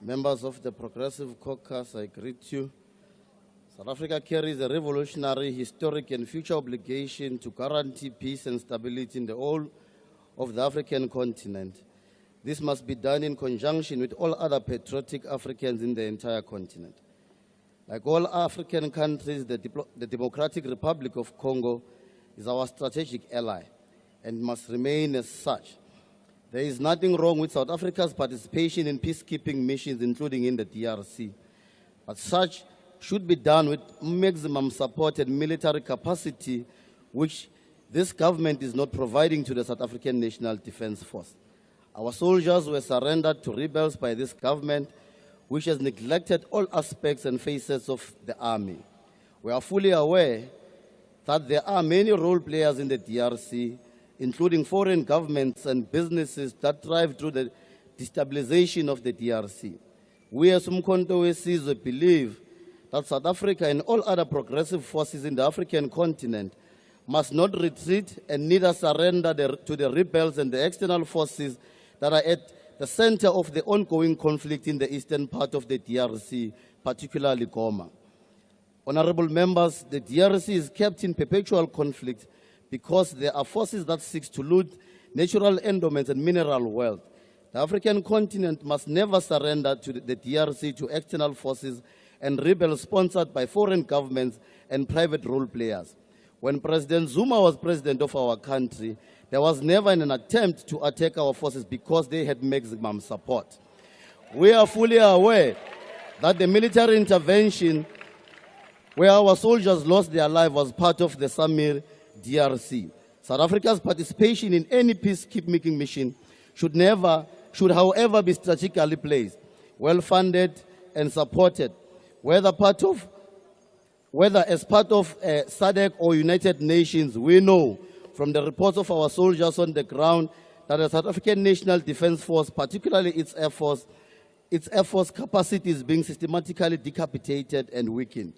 Members of the Progressive Caucus, I greet you. South Africa carries a revolutionary, historic and future obligation to guarantee peace and stability in the whole of the African continent. This must be done in conjunction with all other patriotic Africans in the entire continent. Like all African countries, the Democratic Republic of Congo is our strategic ally and must remain as such. There is nothing wrong with South Africa's participation in peacekeeping missions, including in the DRC. But such should be done with maximum support and military capacity, which this government is not providing to the South African National Defence Force. Our soldiers were surrendered to rebels by this government, which has neglected all aspects and facets of the army. We are fully aware that there are many role players in the DRC, including foreign governments and businesses that thrive through the destabilization of the DRC. We as Umkhonto weSizwe believe that South Africa and all other progressive forces in the African continent must not retreat and neither surrender to the rebels and the external forces that are at the center of the ongoing conflict in the eastern part of the DRC, particularly Goma. Honorable members, the DRC is kept in perpetual conflict because there are forces that seek to loot natural endowments and mineral wealth. The African continent must never surrender to the DRC to external forces and rebels sponsored by foreign governments and private role players. When President Zuma was president of our country, there was never an attempt to attack our forces because they had maximum support. We are fully aware that the military intervention where our soldiers lost their lives was part of the Samir DRC. South Africa's participation in any peacekeeping mission should however be strategically placed, well-funded and supported, whether as part of SADC or United Nations. We know from the reports of our soldiers on the ground that the South African National Defence Force, particularly its Air Force capacity is being systematically decapitated and weakened.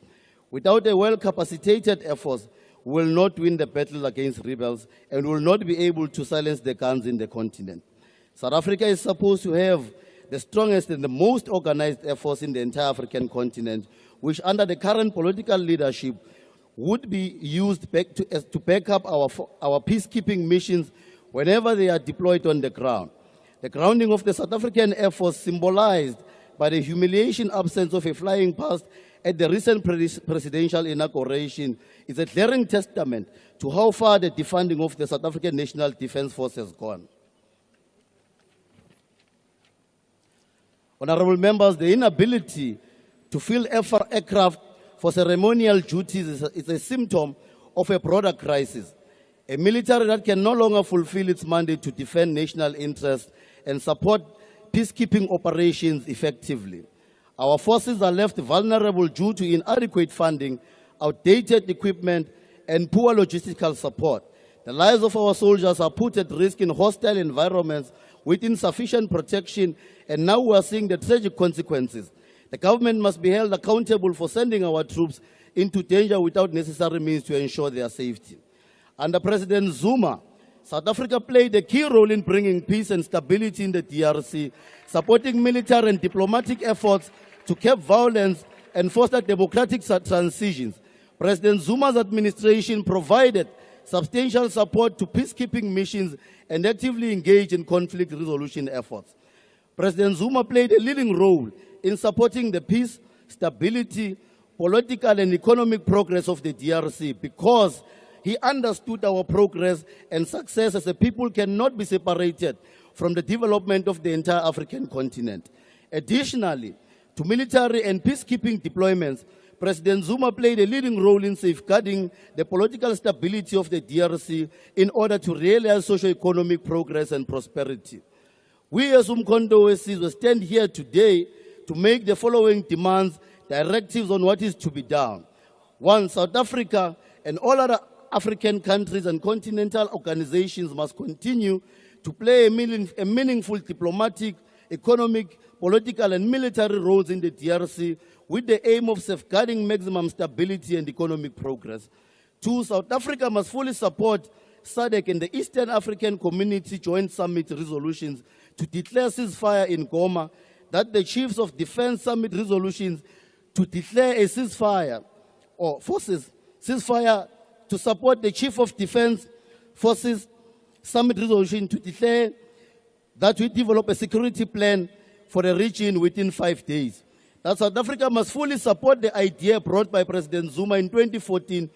Without a well-capacitated Air Force, we will not win the battle against rebels and will not be able to silence the guns in the continent. South Africa is supposed to have the strongest and the most organized Air Force in the entire African continent, which under the current political leadership would be used to back up our peacekeeping missions whenever they are deployed on the ground. The grounding of the South African Air Force, symbolized by the humiliation absence of a flying past at the recent presidential inauguration, is a glaring testament to how far the defunding of the South African National Defence Force has gone. Honorable members, the inability to fill aircraft for ceremonial duties is a symptom of a broader crisis. A military that can no longer fulfill its mandate to defend national interests and support peacekeeping operations effectively. Our forces are left vulnerable due to inadequate funding, outdated equipment, and poor logistical support. The lives of our soldiers are put at risk in hostile environments with insufficient protection, and now we are seeing the tragic consequences. The government must be held accountable for sending our troops into danger without necessary means to ensure their safety. Under President Zuma, South Africa played a key role in bringing peace and stability in the DRC, supporting military and diplomatic efforts to curb violence and foster democratic transitions. President Zuma's administration provided substantial support to peacekeeping missions and actively engaged in conflict resolution efforts. President Zuma played a leading role in supporting the peace, stability, political and economic progress of the DRC because he understood our progress and success as a people cannot be separated from the development of the entire African continent. Additionally, to military and peacekeeping deployments, President Zuma played a leading role in safeguarding the political stability of the DRC in order to realize socio-economic progress and prosperity. We as Umkhonto weSizwe stand here today to make the following demands, directives on what is to be done. One, South Africa and all other African countries and continental organizations must continue to play a meaningful diplomatic, economic, political and military roles in the DRC with the aim of safeguarding maximum stability and economic progress. Two, South Africa must fully support SADC and the Eastern African Community Joint Summit resolutions to declare ceasefire in Goma, that the Chiefs of Defense submit resolutions to declare a ceasefire or forces ceasefire to support the Chief of Defense Forces summit resolution to declare that we develop a security plan for the region within 5 days. That South Africa must fully support the idea brought by President Zuma in 2014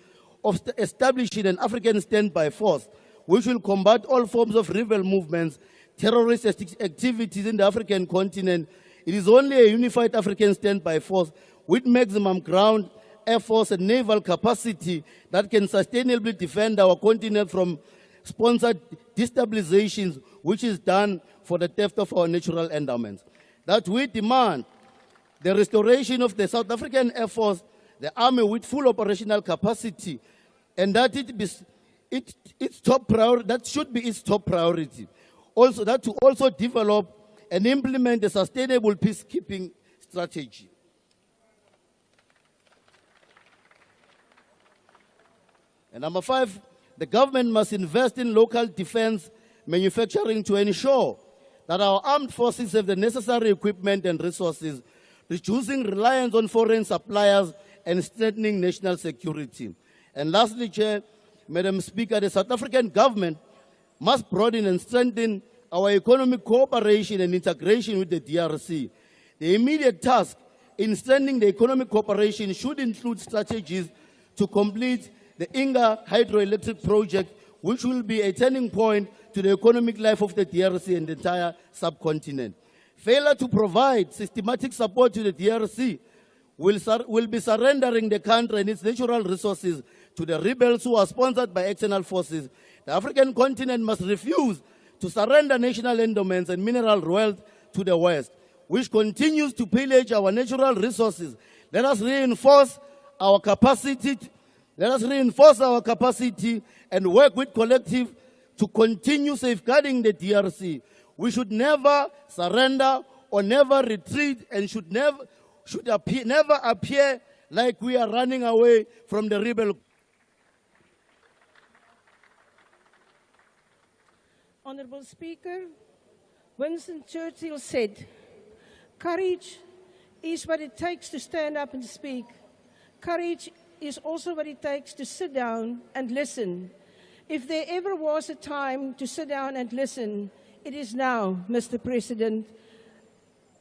of establishing an African standby force, which will combat all forms of rebel movements, terrorist activities in the African continent. It is only a unified African standby force with maximum ground, air force, and naval capacity that can sustainably defend our continent from sponsored destabilizations, which is done for the theft of our natural endowments. That we demand the restoration of the South African Air Force, the army with full operational capacity, and that its top priority, that should be its top priority. Also, that to also develop and implement a sustainable peacekeeping strategy. And number 5, the government must invest in local defense manufacturing to ensure that our armed forces have the necessary equipment and resources, reducing reliance on foreign suppliers and strengthening national security. And lastly, Chair, Madam Speaker, the South African government must broaden and strengthen our economic cooperation and integration with the DRC. The immediate task in strengthening the economic cooperation should include strategies to complete the Inga hydroelectric project, which will be a turning point to the economic life of the DRC and the entire subcontinent. Failure to provide systematic support to the DRC will be surrendering the country and its natural resources to the rebels who are sponsored by external forces. The African continent must refuse to surrender national endowments and mineral wealth to the West, which continues to pillage our natural resources. Let us reinforce our capacity. Let us reinforce our capacity and work with collective to continue safeguarding the DRC. We should never surrender or never retreat and should never appear like we are running away from the rebel. Honourable Speaker, Winston Churchill said, "Courage is what it takes to stand up and speak. Courage is also what it takes to sit down and listen. If there ever was a time to sit down and listen, it is now, Mr. President,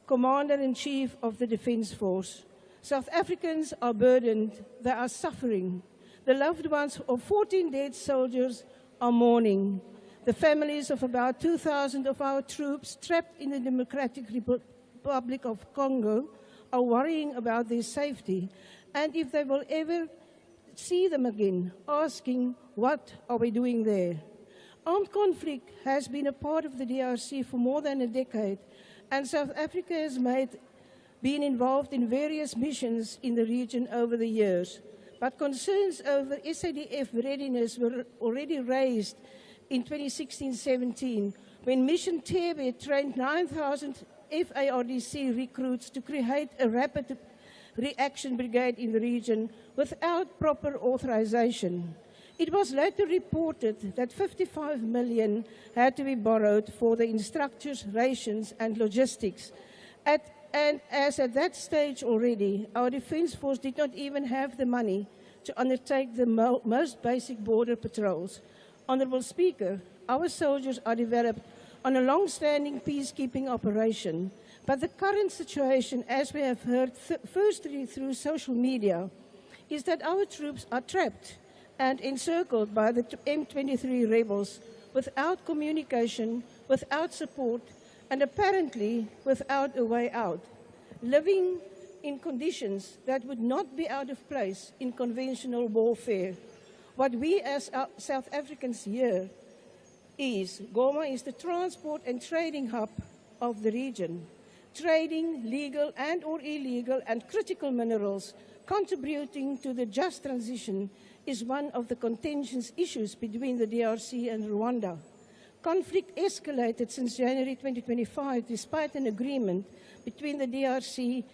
Commander-in-Chief of the Defence Force. South Africans are burdened. They are suffering. The loved ones of 14 dead soldiers are mourning. The families of about 2,000 of our troops trapped in the Democratic Republic of Congo are worrying about their safety, and if they will ever see them again, asking, what are we doing there? Armed conflict has been a part of the DRC for more than a decade, and South Africa has been involved in various missions in the region over the years. But concerns over SADF readiness were already raised in 2016-17, when Mission Thebe trained 9,000 FARDC recruits to create a rapid reaction brigade in the region without proper authorization. It was later reported that 55 million had to be borrowed for the instructors, rations, and logistics. And as at that stage already, our Defence Force did not even have the money to undertake the most basic border patrols. Honourable Speaker, our soldiers are developed on a long-standing peacekeeping operation, but the current situation, as we have heard firstly through social media, is that our troops are trapped and encircled by the M23 rebels without communication, without support, and apparently without a way out, living in conditions that would not be out of place in conventional warfare. What we as South Africans hear is Goma is the transport and trading hub of the region. Trading legal and or illegal and critical minerals contributing to the just transition is one of the contentious issues between the DRC and Rwanda. Conflict escalated since January 2025 despite an agreement between the DRC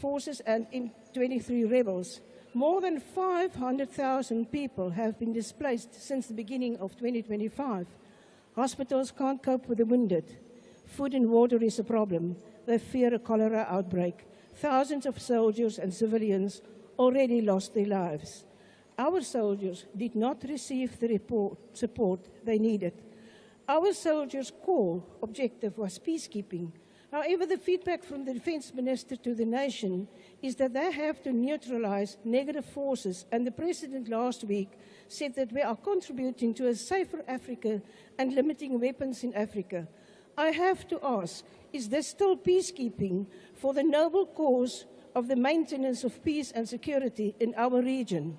forces and M23 rebels. More than 500,000 people have been displaced since the beginning of 2025. Hospitals can't cope with the wounded. Food and water is a problem. they fear a cholera outbreak. Thousands of soldiers and civilians already lost their lives. Our soldiers did not receive the support they needed. Our soldiers' core objective was peacekeeping. However, the feedback from the Defense Minister to the nation is that they have to neutralize negative forces, and the President last week said that we are contributing to a safer Africa and limiting weapons in Africa. I have to ask, is this still peacekeeping for the noble cause of the maintenance of peace and security in our region?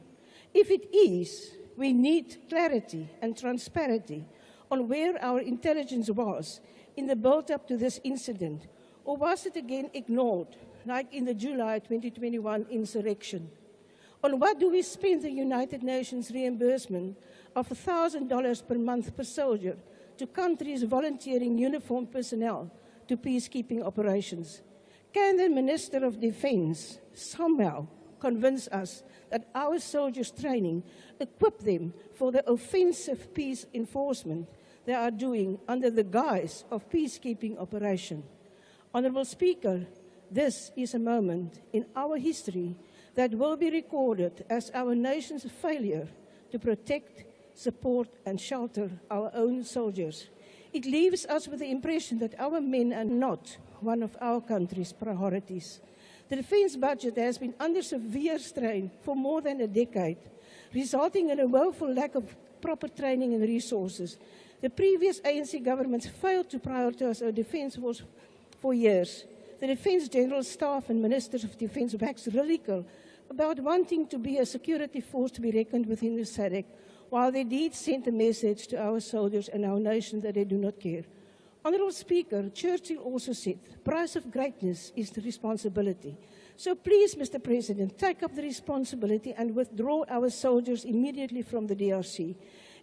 If it is, we need clarity and transparency on where our intelligence was in the build-up to this incident, or was it again ignored, like in the July 2021 insurrection? On what do we spend the United Nations reimbursement of $1,000 per month per soldier to countries volunteering uniformed personnel to peacekeeping operations? Can the Minister of Defense somehow convince us that our soldiers' training equip them for the offensive peace enforcement they are doing under the guise of peacekeeping operation? Honourable Speaker, this is a moment in our history that will be recorded as our nation's failure to protect, support and shelter our own soldiers. It leaves us with the impression that our men are not one of our country's priorities. The defence budget has been under severe strain for more than a decade, resulting in a woeful lack of proper training and resources. The previous ANC governments failed to prioritise our defence force for years. The Defence General Staff and Ministers of Defence waxed lyrical about wanting to be a security force to be reckoned with in the SADC, while they did send a message to our soldiers and our nation that they do not care. Honourable Speaker, Churchill also said, the price of greatness is the responsibility. So please, Mr. President, take up the responsibility and withdraw our soldiers immediately from the DRC.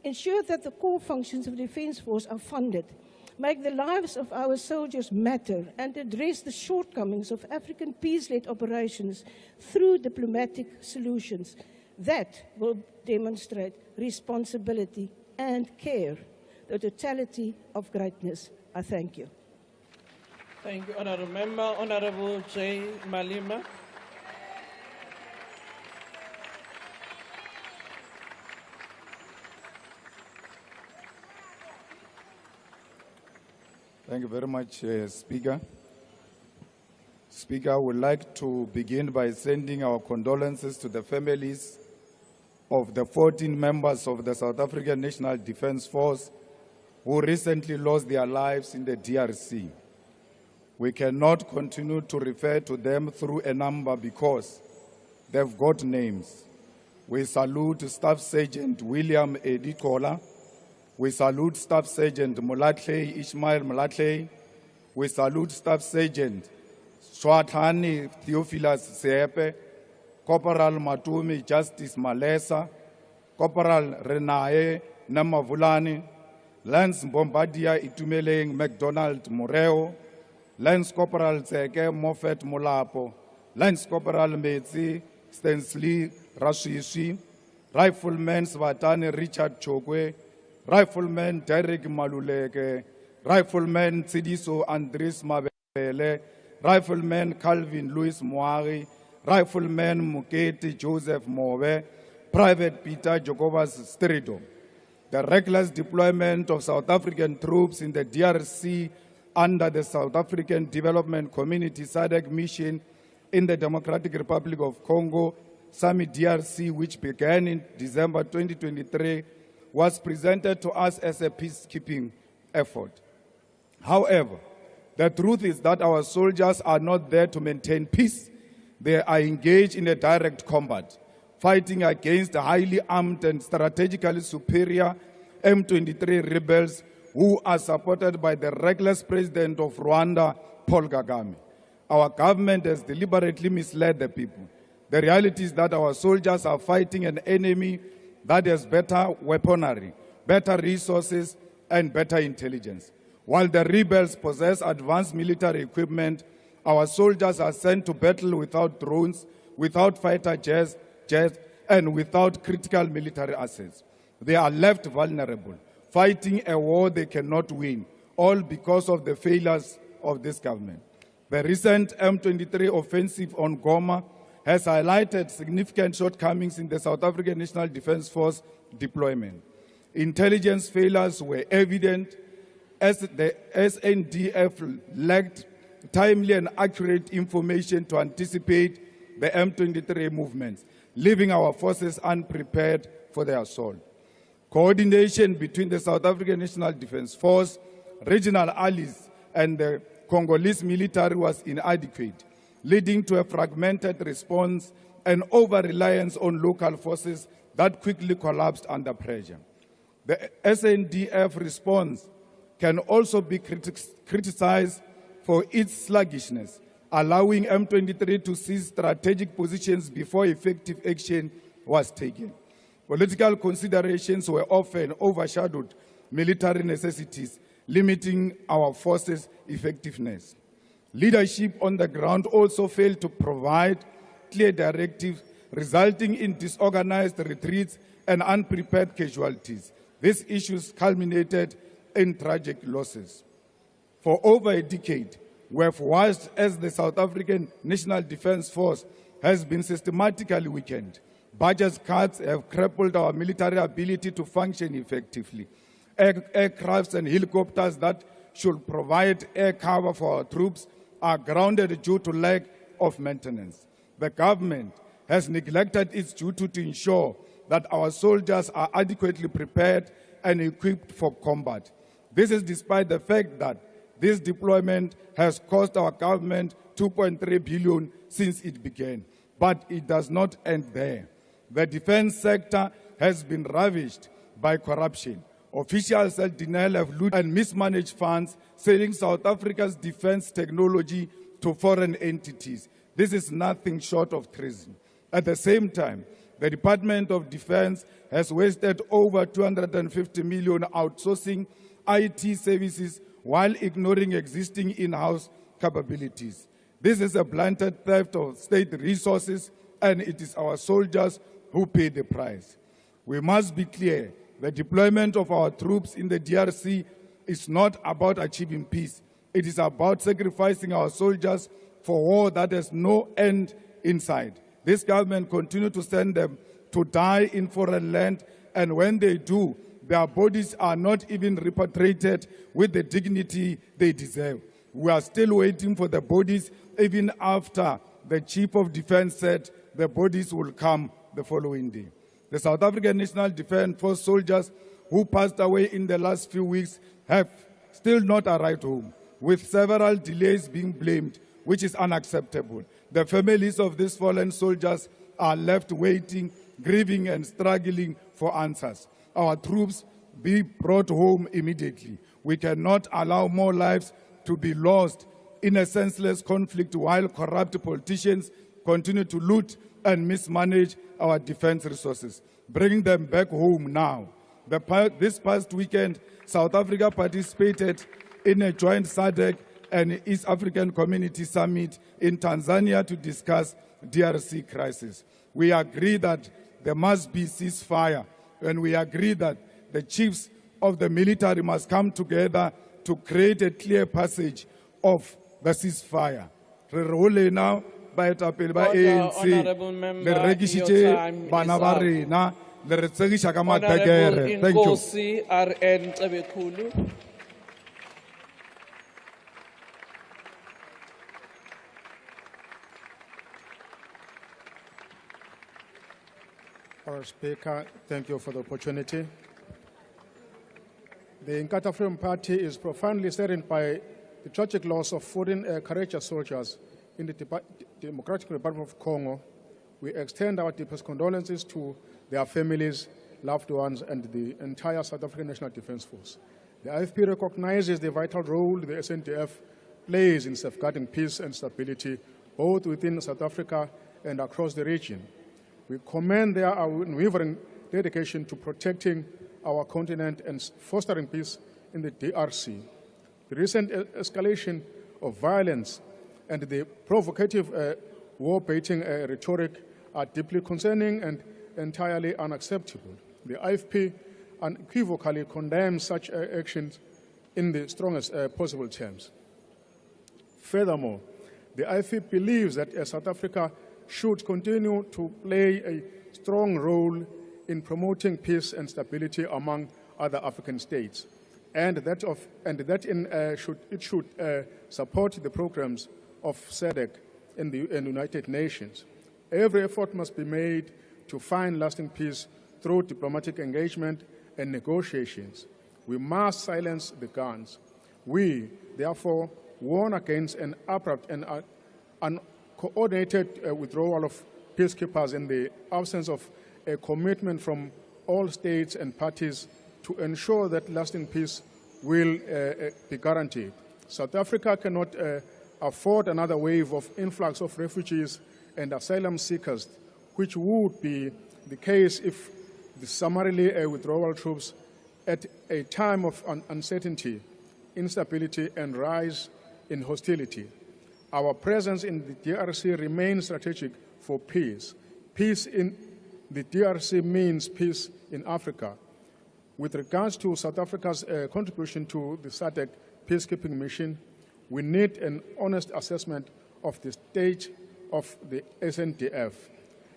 Ensure that the core functions of the Defence Force are funded. Make the lives of our soldiers matter and address the shortcomings of African peace-led operations through diplomatic solutions. That will demonstrate responsibility and care, the totality of greatness. I thank you. Thank you, Honourable Member. Honourable J. Malema. Thank you very much, Speaker. Speaker, I would like to begin by sending our condolences to the families of the 14 members of the South African National Defence Force who recently lost their lives in the DRC. We cannot continue to refer to them through a number because they've got names. We salute Staff Sergeant William Edikola. We salute Staff Sergeant Molatley Ishmael Molatley. We salute Staff Sergeant Swatani Theophilus Seepe, Corporal Matumi Justice Malesa, Corporal Renae Namavulani, Lance Bombardier Itumeleng McDonald Moreo, Lance Corporal Tseke Moffat Molapo, Lance Corporal Metsi Stensley Rashishi, Rifleman Svatani Richard Chokwe, Rifleman Derek Maluleke, Rifleman Tsidiso Andres Mabele, Rifleman Calvin Louis Moari, Rifleman Muketi Joseph Mowe, Private Peter Jacobus Strido. The reckless deployment of South African troops in the DRC under the South African Development Community SADC mission in the Democratic Republic of Congo, SAMI DRC, which began in December 2023, was presented to us as a peacekeeping effort. However, the truth is that our soldiers are not there to maintain peace. They are engaged in a direct combat, fighting against highly armed and strategically superior M23 rebels who are supported by the reckless president of Rwanda, Paul Kagame. Our government has deliberately misled the people. The reality is that our soldiers are fighting an enemy that has better weaponry, better resources, and better intelligence. While the rebels possess advanced military equipment, our soldiers are sent to battle without drones, without fighter jets, and without critical military assets. They are left vulnerable, fighting a war they cannot win, all because of the failures of this government. The recent M23 offensive on Goma has highlighted significant shortcomings in the South African National Defence Force deployment. Intelligence failures were evident as the SNDF lacked timely and accurate information to anticipate the M23 movements, leaving our forces unprepared for the assault. Coordination between the South African National Defence Force, regional allies, and the Congolese military was inadequate, leading to a fragmented response and over-reliance on local forces that quickly collapsed under pressure. The SNDF response can also be criticized for its sluggishness, allowing M23 to seize strategic positions before effective action was taken. Political considerations were often overshadowed military necessities, limiting our forces' effectiveness. Leadership on the ground also failed to provide clear directives, resulting in disorganized retreats and unprepared casualties. These issues culminated in tragic losses. For over a decade, we have watched as the South African National Defence Force has been systematically weakened. Budget cuts have crippled our military ability to function effectively. Aircrafts and helicopters that should provide air cover for our troops are grounded due to lack of maintenance. The government has neglected its duty to ensure that our soldiers are adequately prepared and equipped for combat. This is despite the fact that this deployment has cost our government 2.3 billion since it began. But it does not end there. The defense sector has been ravished by corruption. Officials at denial have looted and mismanaged funds, selling South Africa's defense technology to foreign entities. This is nothing short of treason. At the same time, the Department of Defense has wasted over 250 million outsourcing IT services while ignoring existing in-house capabilities. This is a blatant theft of state resources, and it is our soldiers who pay the price. We must be clear, the deployment of our troops in the DRC is not about achieving peace. It is about sacrificing our soldiers for war that has no end in sight. This government continues to send them to die in foreign land, and when they do, their bodies are not even repatriated with the dignity they deserve. We are still waiting for the bodies, even after the Chief of Defense said the bodies will come the following day. The South African National Defence Force soldiers who passed away in the last few weeks have still not arrived home, with several delays being blamed, which is unacceptable. The families of these fallen soldiers are left waiting, grieving and struggling for answers. Our troops be brought home immediately. We cannot allow more lives to be lost in a senseless conflict while corrupt politicians continue to loot and mismanage our defense resources. Bring them back home now. This past weekend, South Africa participated in a joint SADC and East African Community Summit in Tanzania to discuss DRC crisis. We agree that there must be ceasefire, and we agree that the chiefs of the military must come together to create a clear passage of the ceasefire. Re role now baetapele ba ANC le rekisitse bana ba rena le re tsegisha ka matekere. Thank you. Inkosi RN Cebekhulu. Honourable Speaker, thank you for the opportunity. The Inkatha Freedom Party is profoundly saddened by the tragic loss of 14 courageous soldiers in the Democratic Republic of Congo. We extend our deepest condolences to their families, loved ones, and the entire South African National Defence Force. The IFP recognizes the vital role the SNDF plays in safeguarding peace and stability, both within South Africa and across the region. We commend their unwavering dedication to protecting our continent and fostering peace in the DRC. The recent escalation of violence and the provocative war-baiting rhetoric are deeply concerning and entirely unacceptable. The IFP unequivocally condemns such actions in the strongest possible terms. Furthermore, The IFP believes that South Africa should continue to play a strong role in promoting peace and stability among other African states, and that it should support the programs of SADC and the United Nations. Every effort must be made to find lasting peace through diplomatic engagement and negotiations. We must silence the guns. We, therefore, warn against an abrupt and uncoordinated withdrawal of peacekeepers in the absence of a commitment from all states and parties to ensure that lasting peace will be guaranteed. South Africa cannot afford another wave of influx of refugees and asylum seekers, which would be the case if the summarily withdrawal troops at a time of uncertainty, instability, and rise in hostility. Our presence in the DRC remains strategic for peace. Peace in the DRC means peace in Africa. With regards to South Africa's contribution to the SADC peacekeeping mission, we need an honest assessment of the state of the SNDF.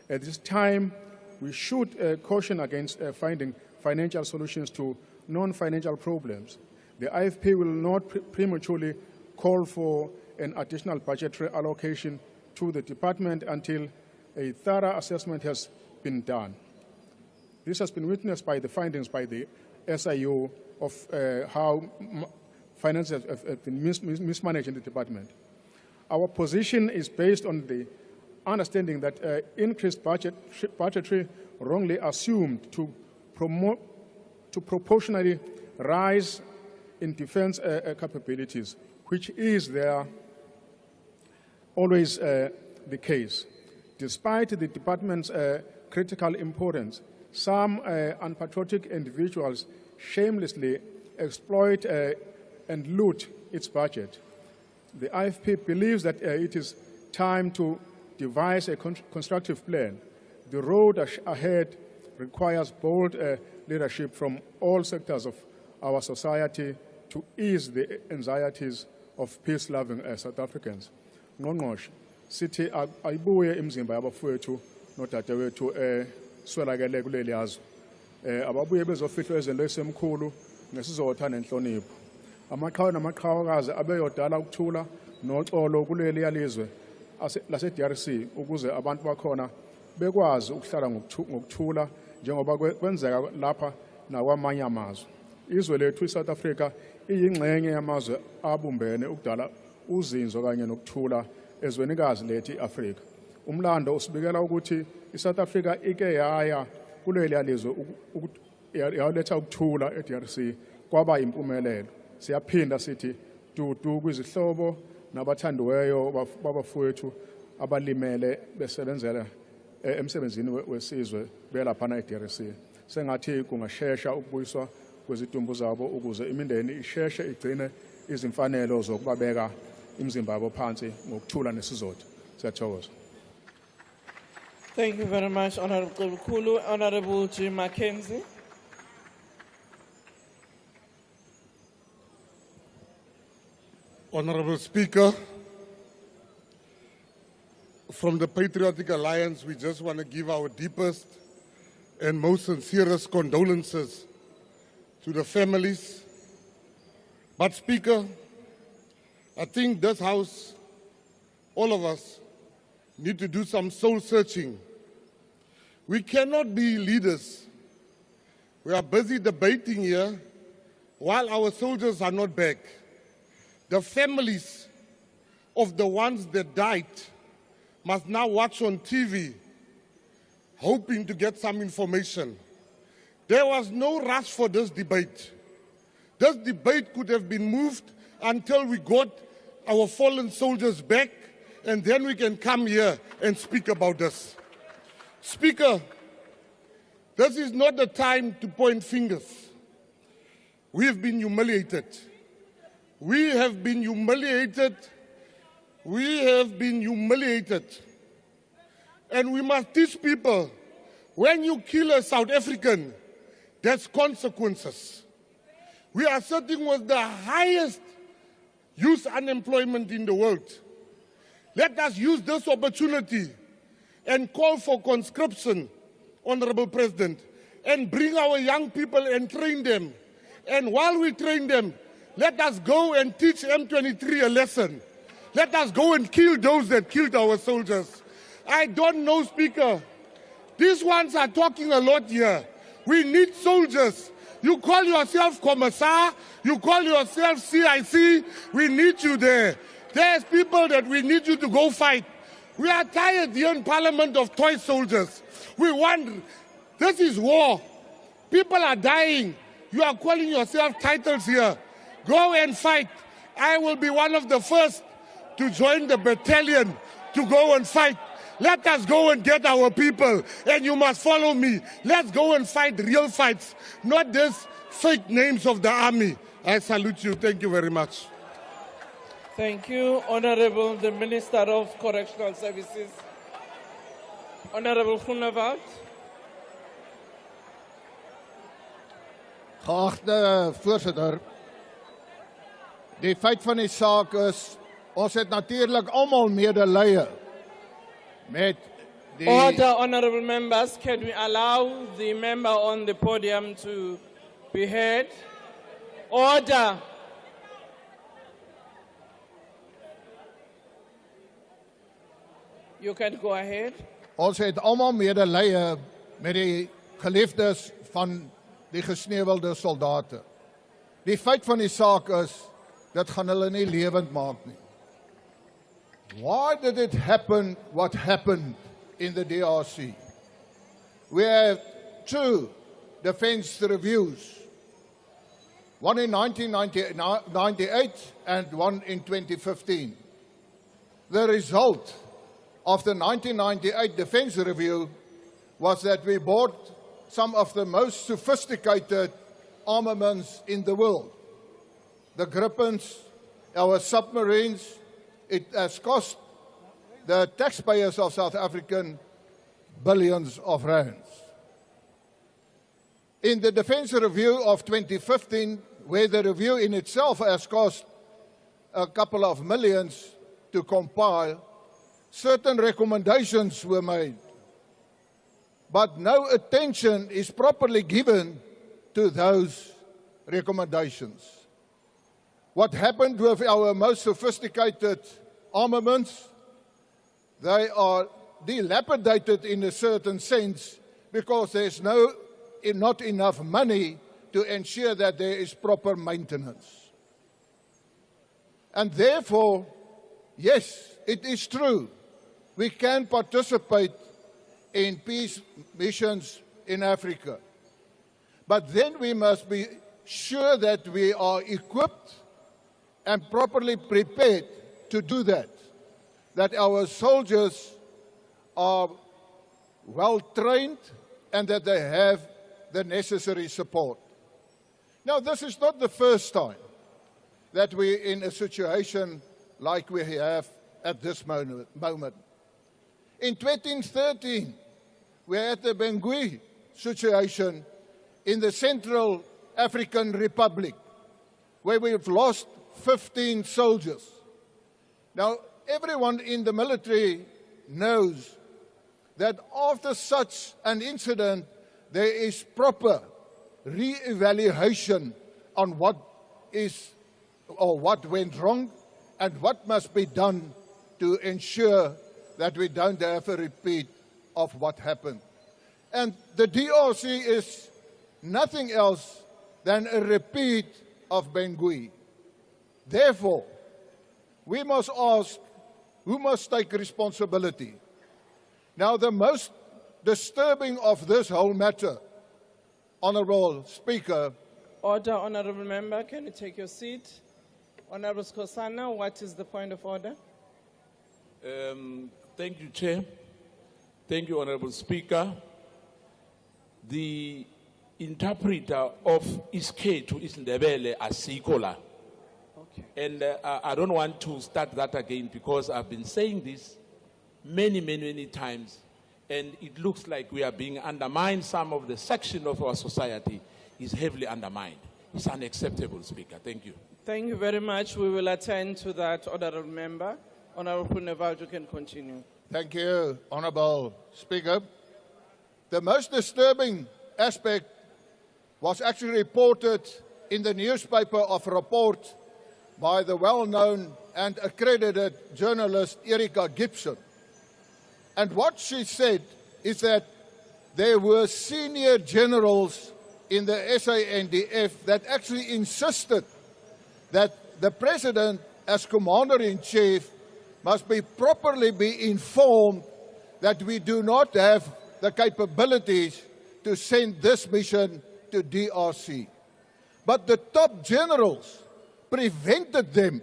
At this time, we should caution against finding financial solutions to non-financial problems. The IFP will not prematurely call for an additional budgetary allocation to the department until a thorough assessment has been done. This has been witnessed by the findings by the SIO of how finances have been mismanaged in the department. Our position is based on the understanding that increased budgetary wrongly assumed to proportionally rise in defense capabilities, which is always the case. Despite the department's critical importance, some unpatriotic individuals shamelessly exploit and loot its budget. The IFP believes that it is time to devise a constructive plan. The road ahead requires bold leadership from all sectors of our society to ease the anxieties of peace-loving South Africans. Ngqongqoshe sithi ayibuye imizimba yabafowethu nodadewethu swelakele kuleli yazwe. Ababuye bezofihlwa izinto esemkhulu ngesizotha nenhlonipho. Amaqhawe namaqhawakazi abeyodala ukuthula noxolo kuleli yalizwe lase DRC ukuze abantu bakhona bekwazi ukuhlala ngokuthula njengoba kwenzeka lapha nakwamanye amazwe. Izwe lethu iSouth Africa iyingxenye yamazwe abumbene ukudala uzinzo kanye nokuthula ezwenikazi lethu iAfrika. Umlando usibikela ukuthi iSouth Africa ike yaya kuleli yalizwe yaletha ukuthula eDRC kwaba impumelelo. Siyaphinda sithi dudu kwizihlobo nabathandiweyo babafowethu abalimele besebenzela emsebenzini wesizwe belaphana eDRC. Sengathi kungashesha ukubuyiswa kwezidumbu zabo ukuze imindeni isheshe igcine izimfanelo zokubabeka imizimba yabo phansi ngokuthula nesizotha. Siyathokoza. Thank you very much, Honorable Kulu. Honorable Jim Mackenzie. Honorable Speaker, from the Patriotic Alliance, we just want to give our deepest and most sincerest condolences to the families. But Speaker, I think this House, all of us, need to do some soul searching. We cannot be leaders. We are busy debating here while our soldiers are not back. The families of the ones that died must now watch on TV, hoping to get some information. There was no rush for this debate. This debate could have been moved until we got our fallen soldiers back, and then we can come here and speak about this. Speaker, this is not the time to point fingers. We have been humiliated. We have been humiliated. We have been humiliated. And we must teach people, when you kill a South African, there's consequences. We are sitting with the highest youth unemployment in the world. Let us use this opportunity and call for conscription, Honorable President, and bring our young people and train them. And while we train them, let us go and teach M23 a lesson. Let us go and kill those that killed our soldiers. I don't know, Speaker. These ones are talking a lot here. We need soldiers. You call yourself Commissar, you call yourself CIC, we need you there. There's people that we need you to go fight. We are tired here in Parliament of toy soldiers. We want, this is war. People are dying. You are calling yourself titles here. Go and fight. I will be one of the first to join the battalion to go and fight. Let us go and get our people, and you must follow me. Let's go and fight real fights, not these fake names of the army. I salute you. Thank you very much. Thank you, Honorable the Minister of Correctional Services. Honorable Groenewald. Geachte voorsitter, die feit van die saak is, ons het natuurlijk allemaal medelee met die... Order, honorable members. Can we allow the member on the podium to be heard? Order. You can go ahead. Ons het allemaal medelee met die geliefdes van die gesneuvelde soldate. Die feit van die saak is, dat gaan hulle nie lewend maak nie. Why did it happen what happened in the DRC? We have two defense reviews, one in 1998 and one in 2015. The result of the 1998 defense review was that we bought some of the most sophisticated armaments in the world. The Gripens, our submarines, it has cost the taxpayers of South Africa billions of rands. In the defense review of 2015, where the review in itself has cost a couple of millions to compile, certain recommendations were made, but no attention is properly given to those recommendations. What happened with our most sophisticated armaments? They are dilapidated in a certain sense because there's not enough money to ensure that there is proper maintenance. And therefore, yes, it is true, we can participate in peace missions in Africa. But then we must be sure that we are equipped and properly prepared to do that. That our soldiers are well trained and that they have the necessary support. Now, this is not the first time that we're in a situation like we have at this moment. In 2013, we had the Bangui situation in the Central African Republic, where we've lost 15 soldiers. Now, everyone in the military knows that after such an incident, there is proper re-evaluation on what is or what went wrong and what must be done to ensure that we don't have a repeat of what happened. And the DRC is nothing else than a repeat of Bangui. Therefore, we must ask, who must take responsibility? Now, the most disturbing of this whole matter, Honourable Speaker. Order, honourable member. Can you take your seat? Honourable Skosana, what is the point of order? Thank you, Chair. Thank you, Honourable Speaker. The interpreter of Iske to Isindebele Asikola. Okay. And I don't want to start that again because I've been saying this many times, and it looks like we are being undermined. Some of the section of our society is heavily undermined. It's unacceptable, Speaker. Thank you. Thank you very much. We will attend to that, honourable member. Honorable Neville, you can continue. Thank you, Honourable Speaker. The most disturbing aspect was actually reported in the newspaper of a report by the well-known and accredited journalist Erika Gibson. And what she said is that there were senior generals in the SANDF that actually insisted that the President, as Commander-in-Chief, must be properly informed that we do not have the capabilities to send this mission to DRC. But the top generals prevented them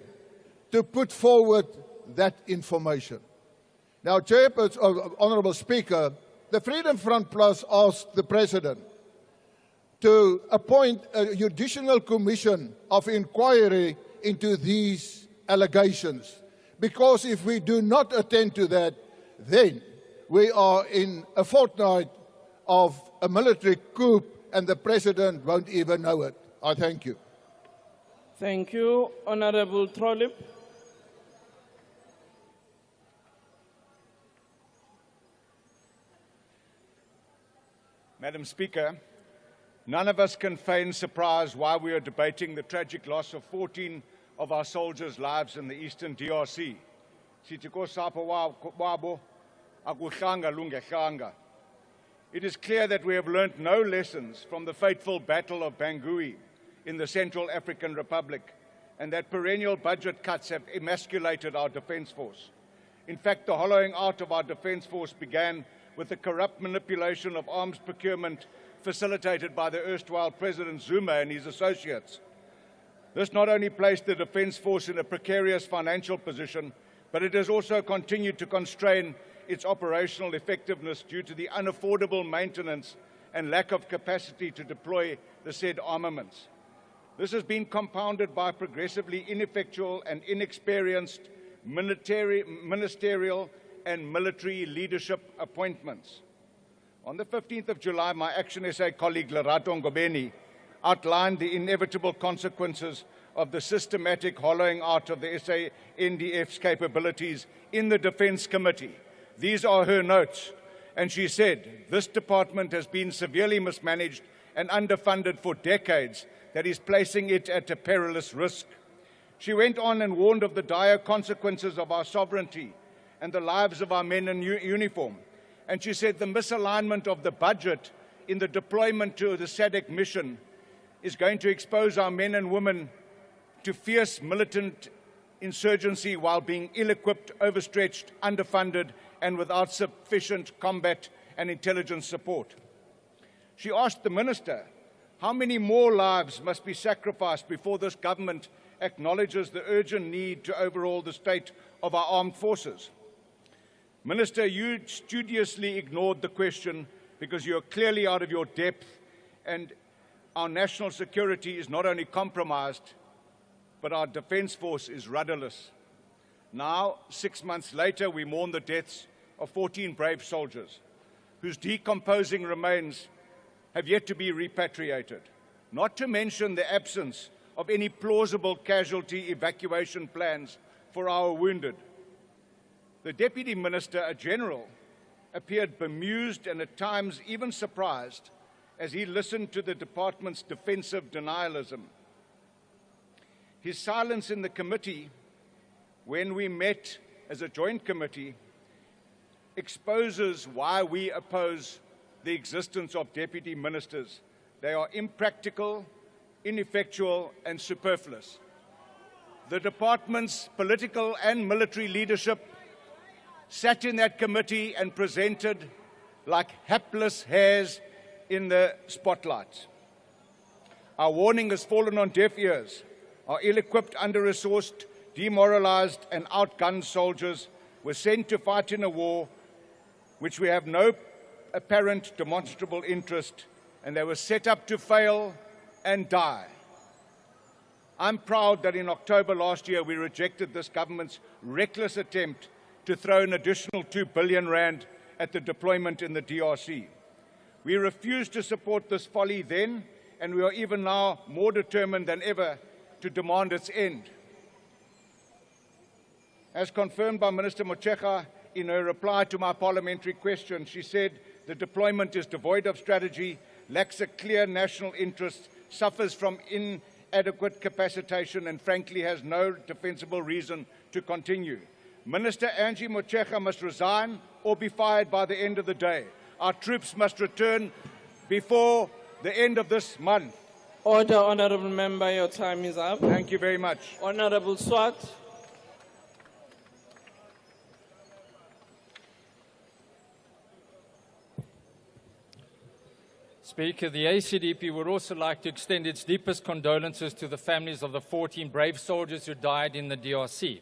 to put forward that information. Now, Honourable Speaker, the Freedom Front Plus asked the President to appoint a judicial commission of inquiry into these allegations. Because if we do not attend to that, then we are in a fortnight of a military coup and the President won't even know it. I thank you. Thank you. Honorable Trollip. Madam Speaker, none of us can feign surprise why we are debating the tragic loss of 14 of our soldiers' lives in the eastern DRC. It is clear that we have learnt no lessons from the fateful Battle of Bangui in the Central African Republic, and that perennial budget cuts have emasculated our defence force. In fact, the hollowing out of our defence force began with the corrupt manipulation of arms procurement facilitated by the erstwhile President Zuma and his associates. This not only placed the Defence Force in a precarious financial position, but it has also continued to constrain its operational effectiveness due to the unaffordable maintenance and lack of capacity to deploy the said armaments. This has been compounded by progressively ineffectual and inexperienced ministerial and military leadership appointments. On the 15th of July, my Action SA colleague Lerato Ngobeni outlined the inevitable consequences of the systematic hollowing out of the SANDF's capabilities in the Defence Committee. These are her notes, and she said, "This department has been severely mismanaged and underfunded for decades that is placing it at a perilous risk." She went on and warned of the dire consequences of our sovereignty and the lives of our men in uniform. And she said the misalignment of the budget in the deployment to the SADC mission is going to expose our men and women to fierce militant insurgency while being ill-equipped, overstretched, underfunded, and without sufficient combat and intelligence support. She asked the Minister, how many more lives must be sacrificed before this government acknowledges the urgent need to overhaul the state of our armed forces? Minister, you studiously ignored the question because you are clearly out of your depth, and our national security is not only compromised, but our defence force is rudderless. Now, 6 months later, we mourn the deaths of 14 brave soldiers whose decomposing remains have yet to be repatriated, not to mention the absence of any plausible casualty evacuation plans for our wounded. The Deputy Minister, a general, appeared bemused and at times even surprised as he listened to the department's defensive denialism. His silence in the committee, when we met as a joint committee, exposes why we oppose the existence of deputy ministers. They are impractical, ineffectual, and superfluous. The department's political and military leadership sat in that committee and presented like hapless hares in the spotlight. Our warning has fallen on deaf ears. Our ill-equipped, under-resourced, demoralized, and outgunned soldiers were sent to fight in a war which we have no apparent demonstrable interest, and they were set up to fail and die. I'm proud that in October last year we rejected this government's reckless attempt to throw an additional 2 billion rand at the deployment in the DRC. We refused to support this folly then, and we are even now more determined than ever to demand its end. As confirmed by Minister Mochega in her reply to my parliamentary question, she said the deployment is devoid of strategy, lacks a clear national interest, suffers from inadequate capacitation and frankly has no defensible reason to continue. Minister Angie Mochega must resign or be fired by the end of the day. Our troops must return before the end of this month. Order, Honourable Member, your time is up. Thank you very much. Honourable Swart. Speaker, the ACDP would also like to extend its deepest condolences to the families of the 14 brave soldiers who died in the DRC.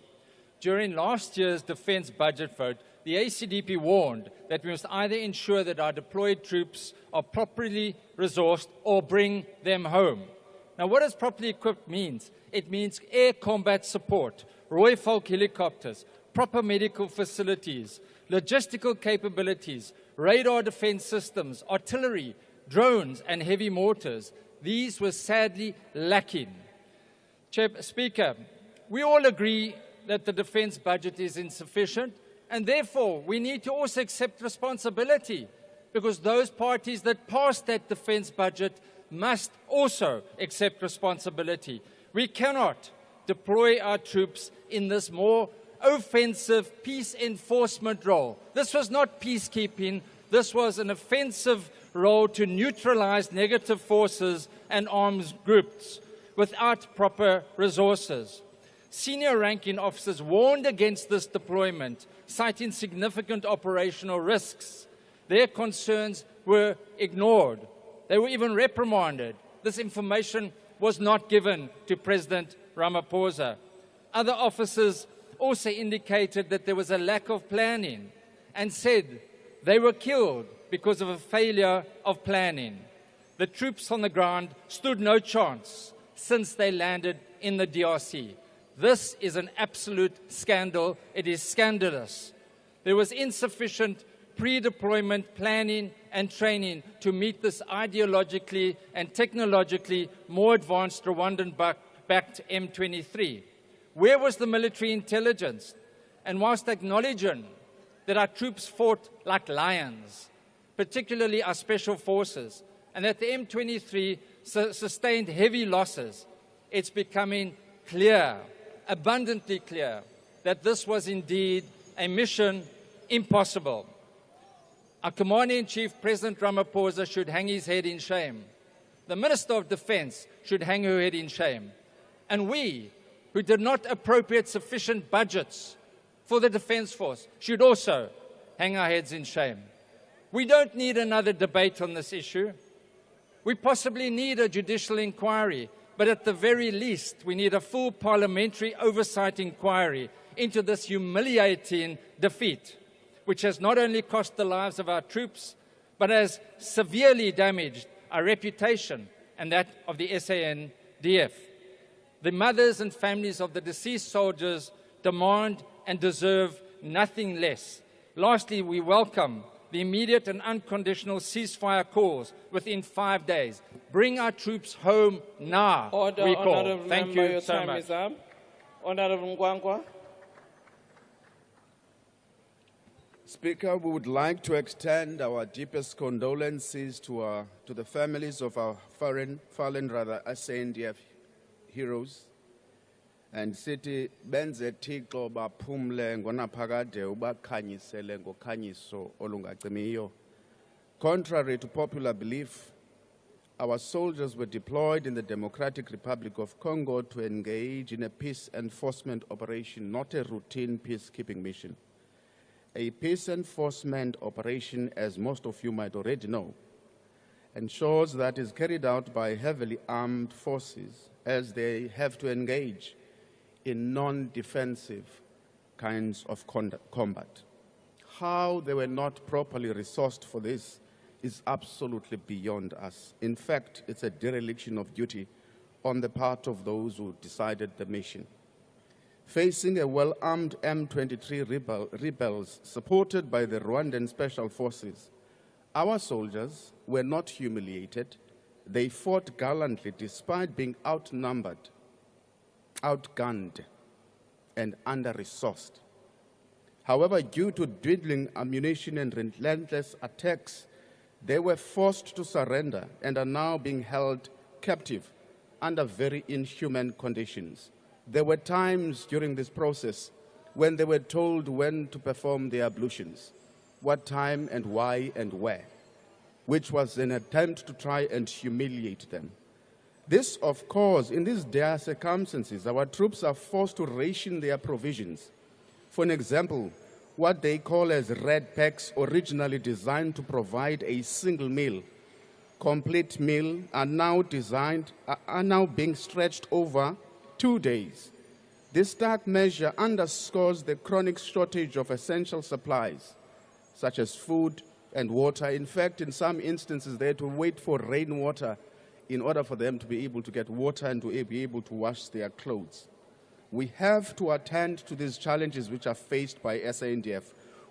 During last year's defence budget vote, the ACDP warned that we must either ensure that our deployed troops are properly resourced or bring them home. Now, what does properly equipped means? It means air combat support, Roy Falk helicopters, proper medical facilities, logistical capabilities, radar defence systems, artillery, drones and heavy mortars. These were sadly lacking. Speaker, we all agree that the defence budget is insufficient, and therefore we need to also accept responsibility, because those parties that passed that defence budget must also accept responsibility. We cannot deploy our troops in this more offensive peace enforcement role. This was not peacekeeping, this was an offensive role to neutralize negative forces and armed groups without proper resources. Senior ranking officers warned against this deployment, citing significant operational risks. Their concerns were ignored. They were even reprimanded. This information was not given to President Ramaphosa. Other officers also indicated that there was a lack of planning and said they were killed because of a failure of planning. The troops on the ground stood no chance since they landed in the DRC. This is an absolute scandal. It is scandalous. There was insufficient pre-deployment planning and training to meet this ideologically and technologically more advanced Rwandan-backed M23. Where was the military intelligence? And whilst acknowledging that our troops fought like lions, particularly our special forces, and that the M23 sustained heavy losses, it's becoming clear, abundantly clear, that this was indeed a mission impossible. Our Commander-in-Chief, President Ramaphosa, should hang his head in shame. The Minister of Defence should hang her head in shame. And we, who did not appropriate sufficient budgets for the Defence Force, should also hang our heads in shame. We don't need another debate on this issue. We possibly need a judicial inquiry, but at the very least, we need a full parliamentary oversight inquiry into this humiliating defeat, which has not only cost the lives of our troops, but has severely damaged our reputation and that of the SANDF. The mothers and families of the deceased soldiers demand and deserve nothing less. Lastly, we welcome the immediate and unconditional ceasefire calls within 5 days. Bring our troops home now. Order, we call. Honourable Thank Member, you your so time much. is up. Honourable Ngwangwa. Speaker, we would like to extend our deepest condolences to the families of our fallen SANDF heroes, and sithi benze Thixo baphumle ngonaphakade ubakhanyisele ngokhanyiso olungacimiyo. Contrary to popular belief, our soldiers were deployed in the Democratic Republic of Congo to engage in a peace enforcement operation, not a routine peacekeeping mission. A peace enforcement operation, as most of you might already know, ensures that is carried out by heavily armed forces as they have to engage in non-defensive kinds of combat. How they were not properly resourced for this is absolutely beyond us. In fact, it's a dereliction of duty on the part of those who decided the mission. Facing a well-armed M23 rebels supported by the Rwandan Special Forces, our soldiers were not humiliated. They fought gallantly despite being outnumbered, outgunned, and under-resourced. However, due to dwindling ammunition and relentless attacks, they were forced to surrender and are now being held captive under very inhuman conditions. There were times during this process when they were told when to perform their ablutions, what time and why and where, which was an attempt to try and humiliate them. This, of course, in these dire circumstances, our troops are forced to ration their provisions. For an example, what they call as red packs, originally designed to provide a single meal, complete meal, are now being stretched over 2 days. This stark measure underscores the chronic shortage of essential supplies, such as food and water. In fact, in some instances, they had to wait for rainwater in order for them to be able to get water and to be able to wash their clothes. We have to attend to these challenges which are faced by SANDF.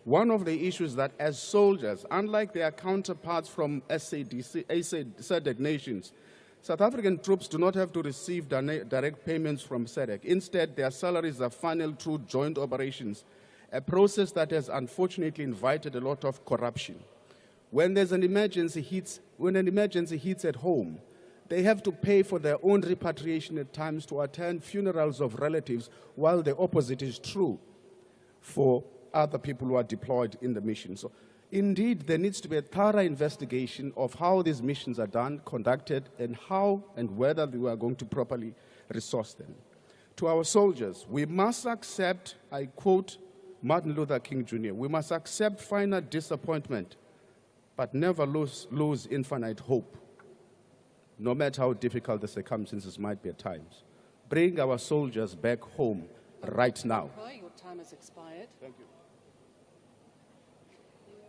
One of the issues that as soldiers, unlike their counterparts from SADC nations, South African troops do not have to receive direct payments from SADC. Instead, their salaries are funneled through joint operations, a process that has unfortunately invited a lot of corruption. When an emergency hits at home, they have to pay for their own repatriation at times to attend funerals of relatives, while the opposite is true for other people who are deployed in the mission. So, indeed, there needs to be a thorough investigation of how these missions are done, conducted, and how and whether we are going to properly resource them. To our soldiers, we must accept, I quote Martin Luther King Jr., we must accept final disappointment, but never lose infinite hope, no matter how difficult the circumstances might be at times. Bring our soldiers back home right now. Your time has expired. Thank you.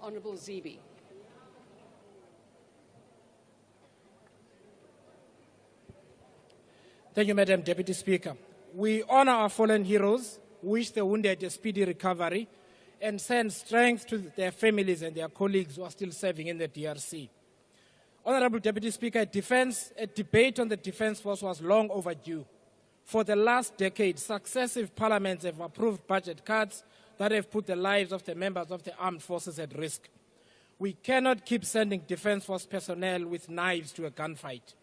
Honourable Zibi. Thank you, Madam Deputy Speaker. We honour our fallen heroes, wish the wounded a speedy recovery, and send strength to their families and their colleagues who are still serving in the DRC. Honourable Deputy Speaker, a debate on the Defence Force was long overdue. For the last decade, successive parliaments have approved budget cuts that have put the lives of the members of the armed forces at risk. We cannot keep sending Defence Force personnel with knives to a gunfight.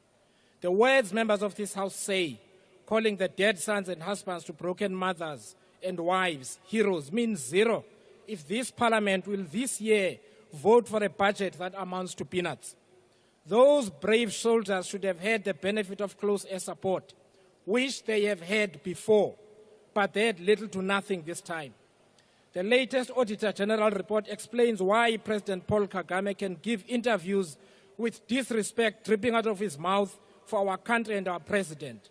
The words members of this House say, calling the dead sons and husbands to broken mothers and wives heroes, means zero if this parliament will this year vote for a budget that amounts to peanuts. Those brave soldiers should have had the benefit of close air support, which they have had before, but they had little to nothing this time. The latest Auditor General report explains why President Paul Kagame can give interviews with disrespect dripping out of his mouth for our country and our president.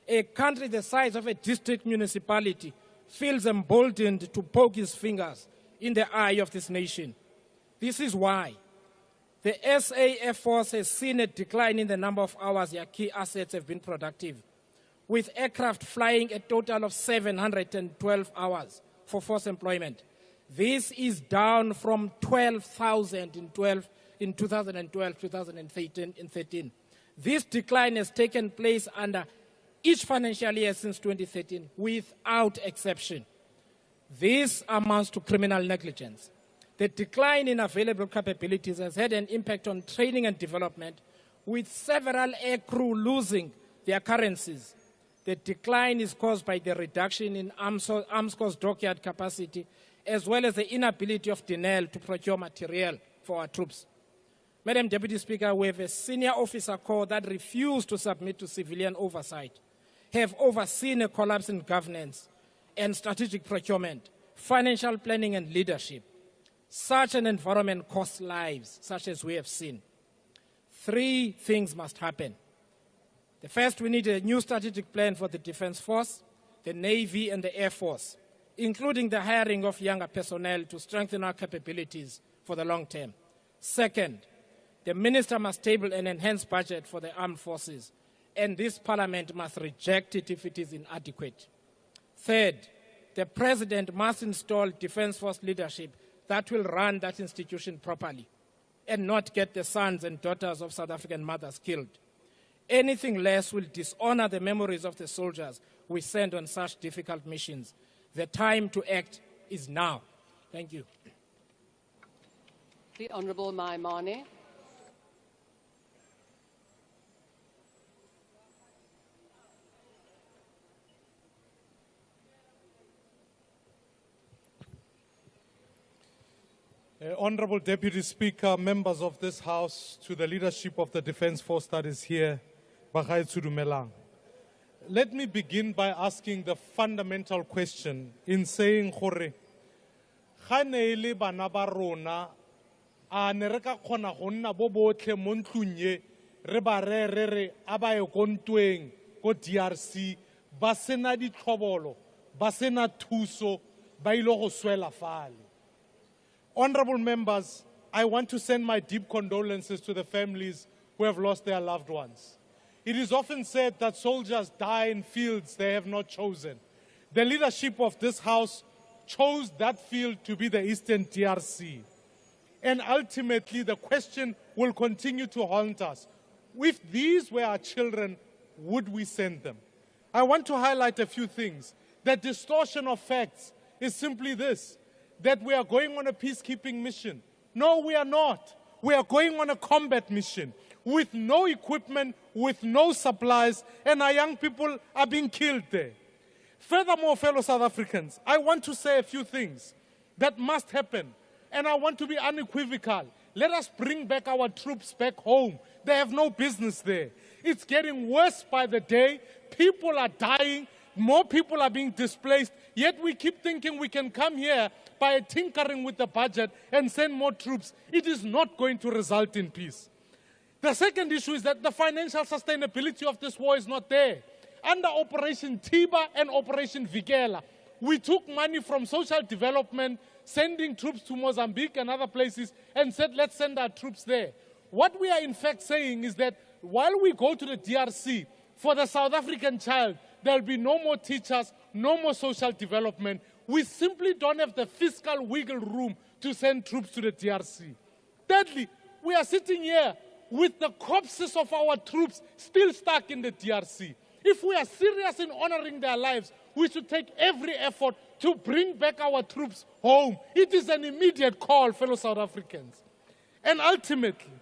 A country the size of a district municipality feels emboldened to poke his fingers in the eye of this nation. This is why the SAF Force has seen a decline in the number of hours their key assets have been productive, with aircraft flying a total of 712 hours for force employment. This is down from 12,000 in 2012-2013. This decline has taken place under each financial year since 2013, without exception. This amounts to criminal negligence. The decline in available capabilities has had an impact on training and development, with several aircrew losing their currencies. The decline is caused by the reduction in Armscor's dockyard capacity, as well as the inability of Denel to procure material for our troops. Madam Deputy Speaker, we have a senior officer corps that refused to submit to civilian oversight, have overseen a collapse in governance and strategic procurement, financial planning and leadership. Such an environment costs lives, such as we have seen. 3 things must happen. The first, we need a new strategic plan for the Defence Force, the Navy and the Air Force, including the hiring of younger personnel to strengthen our capabilities for the long term. Second, the Minister must table an enhanced budget for the armed forces, and this Parliament must reject it if it is inadequate. Third, the President must install Defence Force leadership that will run that institution properly and not get the sons and daughters of South African mothers killed. Anything less will dishonor the memories of the soldiers we send on such difficult missions. The time to act is now. Thank you. The Honourable Maimane. Honourable Deputy Speaker, members of this House, to the leadership of the Defence Force that is here, Bagaetsho dumelang. Let me begin by asking the fundamental question in saying, gore, ga ne le bana ba rona, a ne re ka kgona go nna bo botlhe mo ntlong ye, re ba re a ba ye ko ntweng, ko DRC, ba sena ditlhobolo, ba sena thuso, ba ile go swela fale. Honourable members, I want to send my deep condolences to the families who have lost their loved ones. It is often said that soldiers die in fields they have not chosen. The leadership of this House chose that field to be the Eastern DRC. And ultimately, the question will continue to haunt us. If these were our children, would we send them? I want to highlight a few things. The distortion of facts is simply this, that we are going on a peacekeeping mission. No, we are not. We are going on a combat mission with no equipment, with no supplies, and our young people are being killed there. Furthermore, fellow South Africans, I want to say a few things that must happen, and I want to be unequivocal. Let us bring back our troops back home. They have no business there. It's getting worse by the day. People are dying. More people are being displaced, yet we keep thinking we can come here by tinkering with the budget and send more troops. It is not going to result in peace. The second issue is that the financial sustainability of this war is not there. Under Operation Tiba and Operation Vikela, we took money from social development, sending troops to Mozambique and other places, and said, let's send our troops there. What we are in fact saying is that while we go to the DRC, for the South African child, there will be no more teachers, no more social development. We simply don't have the fiscal wiggle room to send troops to the DRC. Thirdly, we are sitting here with the corpses of our troops still stuck in the DRC. If we are serious in honoring their lives, we should take every effort to bring back our troops home. It is an immediate call, fellow South Africans. And ultimately,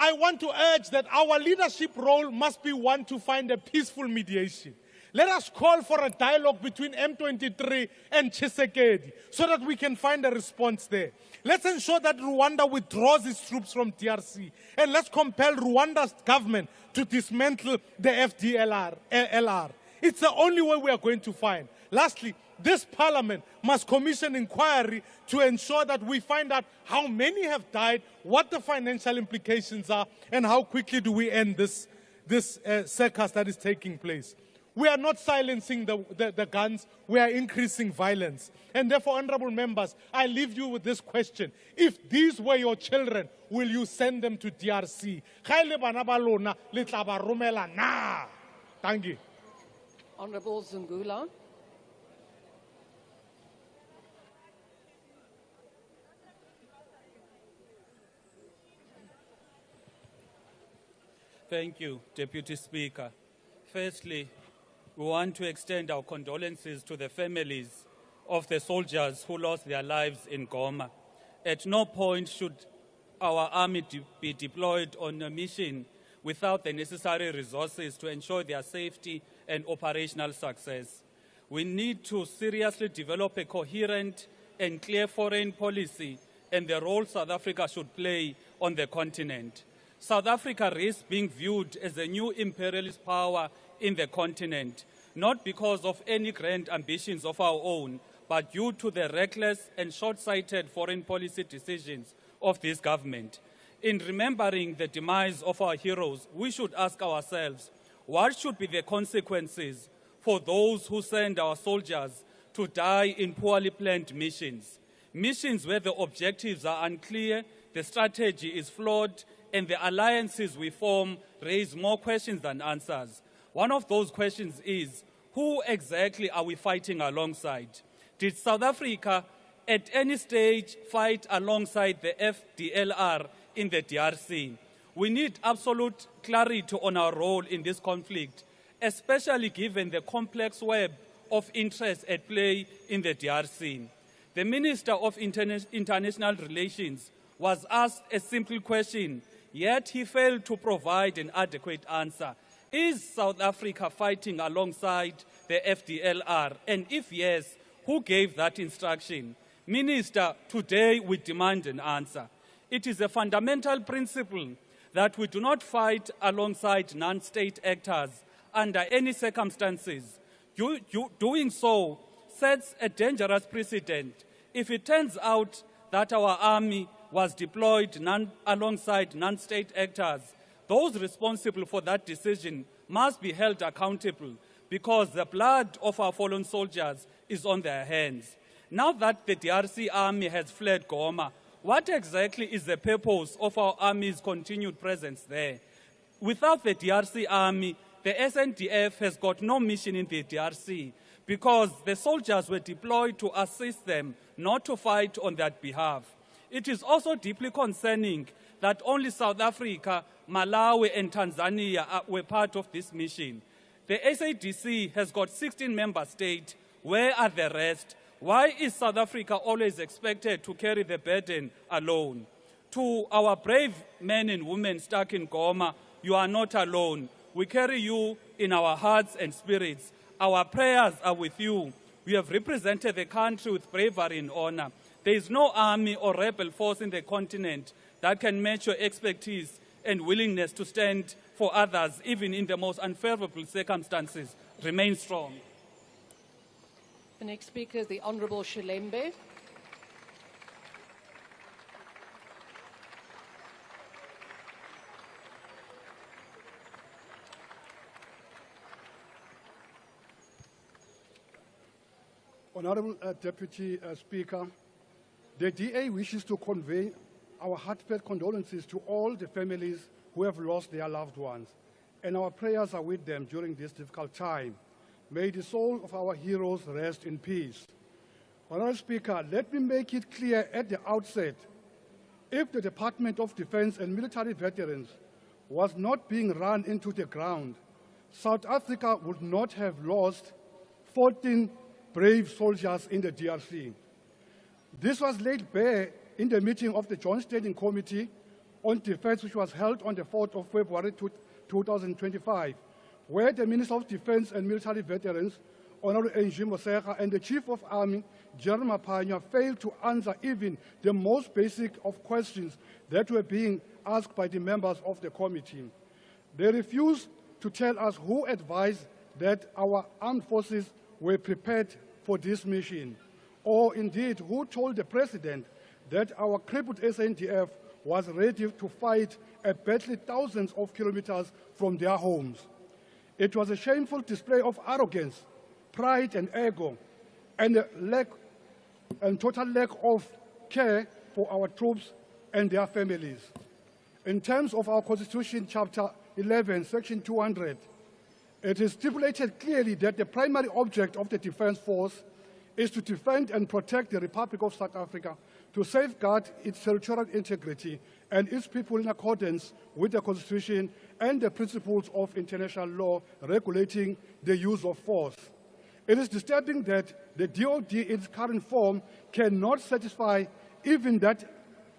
I want to urge that our leadership role must be one to find a peaceful mediation. Let us call for a dialogue between M23 and Tshisekedi so that we can find a response there. Let's ensure that Rwanda withdraws its troops from DRC, and let's compel Rwanda's government to dismantle the FDLR. It's the only way we are going to find. Lastly, this parliament must commission inquiry to ensure that we find out how many have died, what the financial implications are, and how quickly do we end this circus that is taking place. We are not silencing the guns, we are increasing violence. And therefore, honorable members, I leave you with this question. If these were your children, will you send them to DRC? Thank you. Honourable Zungula. Thank you, Deputy Speaker. Firstly, we want to extend our condolences to the families of the soldiers who lost their lives in Goma. At no point should our army be deployed on a mission without the necessary resources to ensure their safety and operational success. We need to seriously develop a coherent and clear foreign policy and the role South Africa should play on the continent. South Africa risks being viewed as a new imperialist power in the continent, not because of any grand ambitions of our own, but due to the reckless and short-sighted foreign policy decisions of this government. In remembering the demise of our heroes, we should ask ourselves, what should be the consequences for those who send our soldiers to die in poorly planned missions? Missions where the objectives are unclear, the strategy is flawed, and the alliances we form raise more questions than answers. One of those questions is, who exactly are we fighting alongside? Did South Africa at any stage fight alongside the FDLR in the DRC? We need absolute clarity on our role in this conflict, especially given the complex web of interest at play in the DRC. The Minister of International Relations was asked a simple question, yet he failed to provide an adequate answer. Is South Africa fighting alongside the FDLR? And if yes, who gave that instruction? Minister, today we demand an answer. It is a fundamental principle that we do not fight alongside non-state actors under any circumstances. Doing so sets a dangerous precedent. If it turns out that our army was deployed alongside non-state actors, those responsible for that decision must be held accountable because the blood of our fallen soldiers is on their hands. Now that the DRC army has fled Goma, what exactly is the purpose of our army's continued presence there? Without the DRC army, the SNDF has got no mission in the DRC because the soldiers were deployed to assist them, not to fight on their behalf. It is also deeply concerning that only South Africa, Malawi, and Tanzania were part of this mission. The SADC has got 16 member states. Where are the rest? Why is South Africa always expected to carry the burden alone? To our brave men and women stuck in Goma, you are not alone. We carry you in our hearts and spirits. Our prayers are with you. We have represented the country with bravery and honor. There is no army or rebel force in the continent that can match your expertise and willingness to stand for others, even in the most unfavorable circumstances. Remain strong. The next speaker is the Honourable Shilembe. Honourable Deputy Speaker, the DA wishes to convey our heartfelt condolences to all the families who have lost their loved ones, and our prayers are with them during this difficult time. May the soul of our heroes rest in peace. Honourable Speaker, let me make it clear at the outset, if the Department of Defence and military veterans was not being run into the ground, South Africa would not have lost 14 brave soldiers in the DRC. This was laid bare in the meeting of the Joint Standing Committee on Defence, which was held on the 4th of February 2025, where the Minister of Defence and Military Veterans, Honourable Angie Motshekga, and the Chief of Army, General Maphanya, failed to answer even the most basic of questions that were being asked by the members of the committee. They refused to tell us who advised that our armed forces were prepared for this mission, or indeed who told the President that our crippled SNDF was ready to fight a battle thousands of kilometers from their homes. It was a shameful display of arrogance, pride and ego, and total lack of care for our troops and their families. In terms of our Constitution, Chapter 11, Section 200, it is stipulated clearly that the primary object of the Defence Force is to defend and protect the Republic of South Africa, to safeguard its territorial integrity and its people in accordance with the Constitution and the principles of international law regulating the use of force. It is disturbing that the DoD in its current form cannot satisfy even that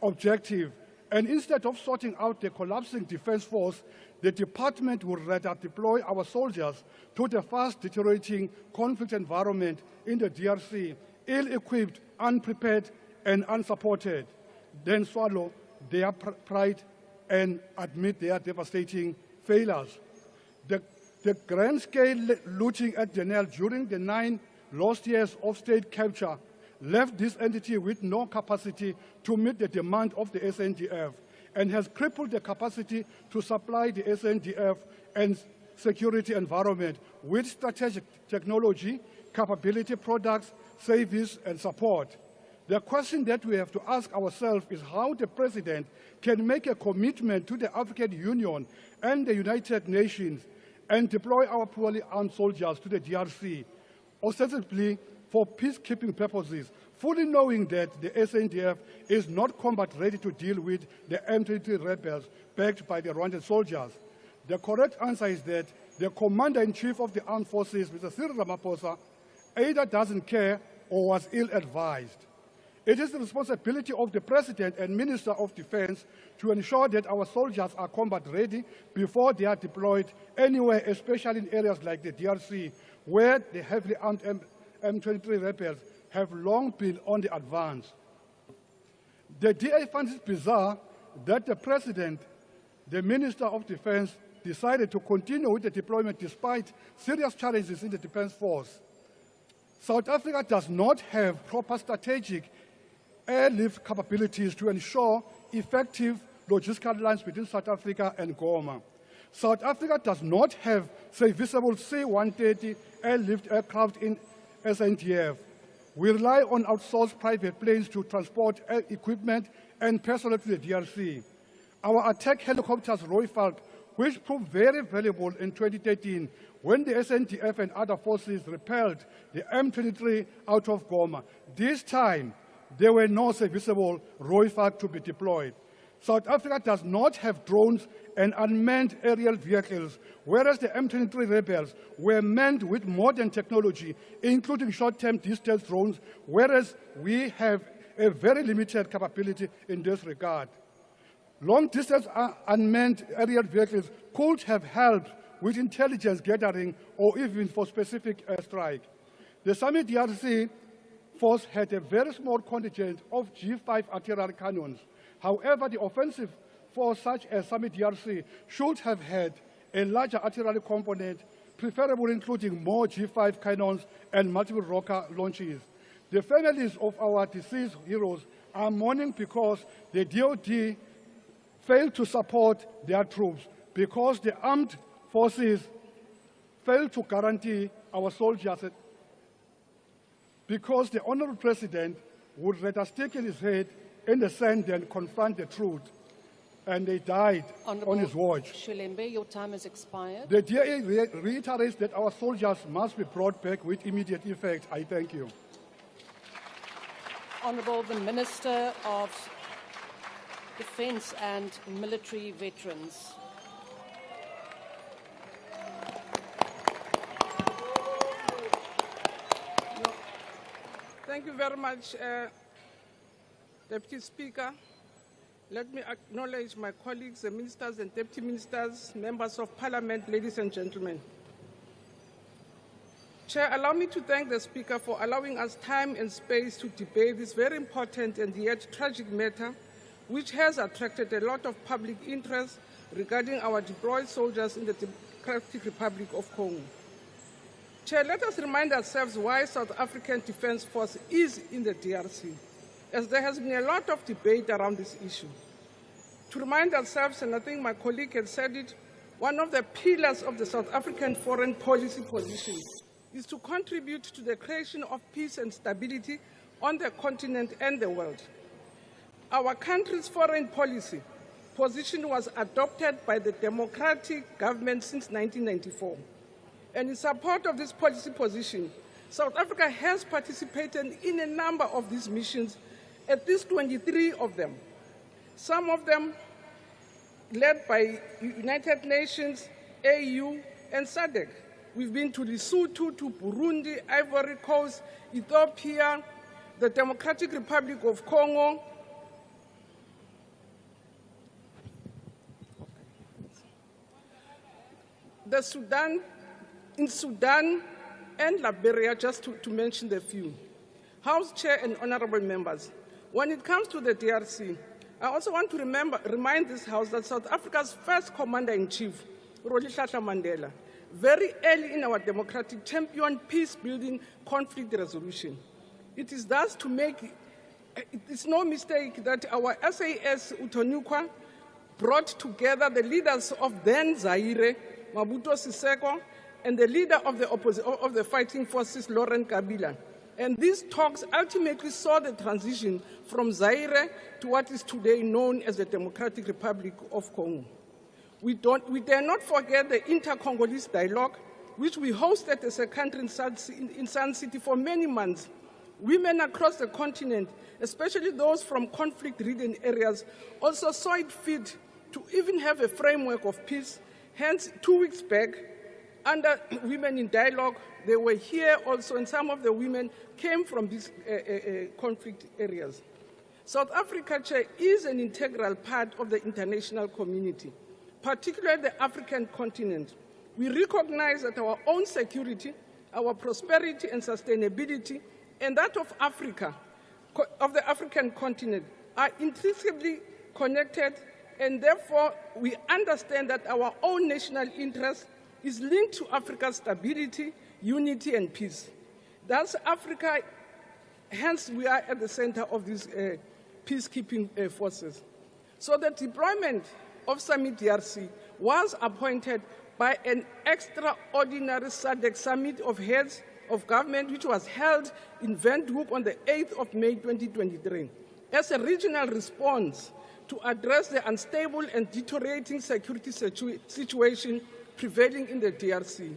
objective, and instead of sorting out the collapsing defense force, the department would rather deploy our soldiers to the fast deteriorating conflict environment in the DRC, ill-equipped, unprepared, and unsupported, then swallow their pride and admit their devastating failures. The grand-scale looting at Denel during the 9 lost years of state capture left this entity with no capacity to meet the demand of the SNDF and has crippled the capacity to supply the SNDF and security environment with strategic technology, capability products, service, and support. The question that we have to ask ourselves is how the President can make a commitment to the African Union and the United Nations and deploy our poorly armed soldiers to the DRC, ostensibly for peacekeeping purposes, fully knowing that the SNDF is not combat ready to deal with the M23 rebels backed by the Rwandan soldiers. The correct answer is that the Commander-in-Chief of the Armed Forces, Mr. Cyril Ramaphosa, either doesn't care or was ill-advised. It is the responsibility of the President and Minister of Defense to ensure that our soldiers are combat ready before they are deployed anywhere, especially in areas like the DRC, where the heavily armed M23 rebels have long been on the advance. The DA finds it bizarre that the President, the Minister of Defense, decided to continue with the deployment despite serious challenges in the Defense Force. South Africa does not have proper strategic airlift capabilities to ensure effective logistical lines between South Africa and Goma. South Africa does not have serviceable C-130 airlift aircraft in SANDF. We rely on outsourced private planes to transport equipment and personnel to the DRC. Our attack helicopters, Rooivalk, which proved very valuable in 2013 when the SANDF and other forces repelled the M23 out of Goma. This time, there were no serviceable Rooivalk to be deployed. South Africa does not have drones and unmanned aerial vehicles, whereas the M23 rebels were manned with modern technology, including short-term distance drones, whereas we have a very limited capability in this regard. Long-distance unmanned aerial vehicles could have helped with intelligence gathering or even for specific airstrike. The SAMI DRC force had a very small contingent of G5 artillery cannons. However, the offensive force such as SAMI DRC should have had a larger artillery component, preferably including more G5 cannons and multiple rocket launches. The families of our deceased heroes are mourning because the DoD failed to support their troops, because the armed forces failed to guarantee our soldiers, because the Honorable President would rather stick his head in the sand than confront the truth, and they died on his watch. Shilembe, your time has expired. The DA reiterates that our soldiers must be brought back with immediate effect. I thank you. Honourable the Minister of Defence and Military Veterans. Thank you very much, Deputy Speaker. Let me acknowledge my colleagues, the ministers and deputy ministers, members of parliament, ladies and gentlemen. Chair, allow me to thank the Speaker for allowing us time and space to debate this very important and yet tragic matter, which has attracted a lot of public interest regarding our deployed soldiers in the Democratic Republic of Congo. Chair, let us remind ourselves why South African Defence Force is in the DRC, as there has been a lot of debate around this issue. To remind ourselves, and I think my colleague had said it, one of the pillars of the South African foreign policy position is to contribute to the creation of peace and stability on the continent and the world. Our country's foreign policy position was adopted by the democratic government since 1994. And in support of this policy position, South Africa has participated in a number of these missions, at least 23 of them. Some of them led by United Nations, AU, and SADC. We've been to Lesotho, to Burundi, Ivory Coast, Ethiopia, the Democratic Republic of Congo, the Sudan, in Sudan and Liberia, just to mention a few. House Chair and honorable members, when it comes to the DRC, I also want to remind this House that South Africa's first Commander-in-Chief, Rolihlahla Mandela, very early in our democratic championed peace-building conflict resolution. It is thus to make, it's no mistake that our SAS Utonukwa brought together the leaders of then Zaire, Mobutu Seseko, and the leader of the fighting forces, Laurent Kabila. And these talks ultimately saw the transition from Zaire to what is today known as the Democratic Republic of Congo. We dare not forget the inter-Congolese dialogue, which we hosted as a country in Sun City for many months. Women across the continent, especially those from conflict-ridden areas, also saw it fit to even have a framework of peace. Hence, 2 weeks back, under Women in Dialogue, they were here also, and some of the women came from these conflict areas. South Africa, Chair, is an integral part of the international community, particularly the African continent. We recognize that our own security, our prosperity and sustainability, and that of Africa, of the African continent, are intrinsically connected, and therefore we understand that our own national interest is linked to Africa's stability, unity, and peace. Thus, Africa, hence we are at the center of these peacekeeping forces. So the deployment of Summit DRC was appointed by an extraordinary SADC summit of heads of government, which was held in Windhoek on the 8th of May 2023, as a regional response to address the unstable and deteriorating security situation prevailing in the DRC.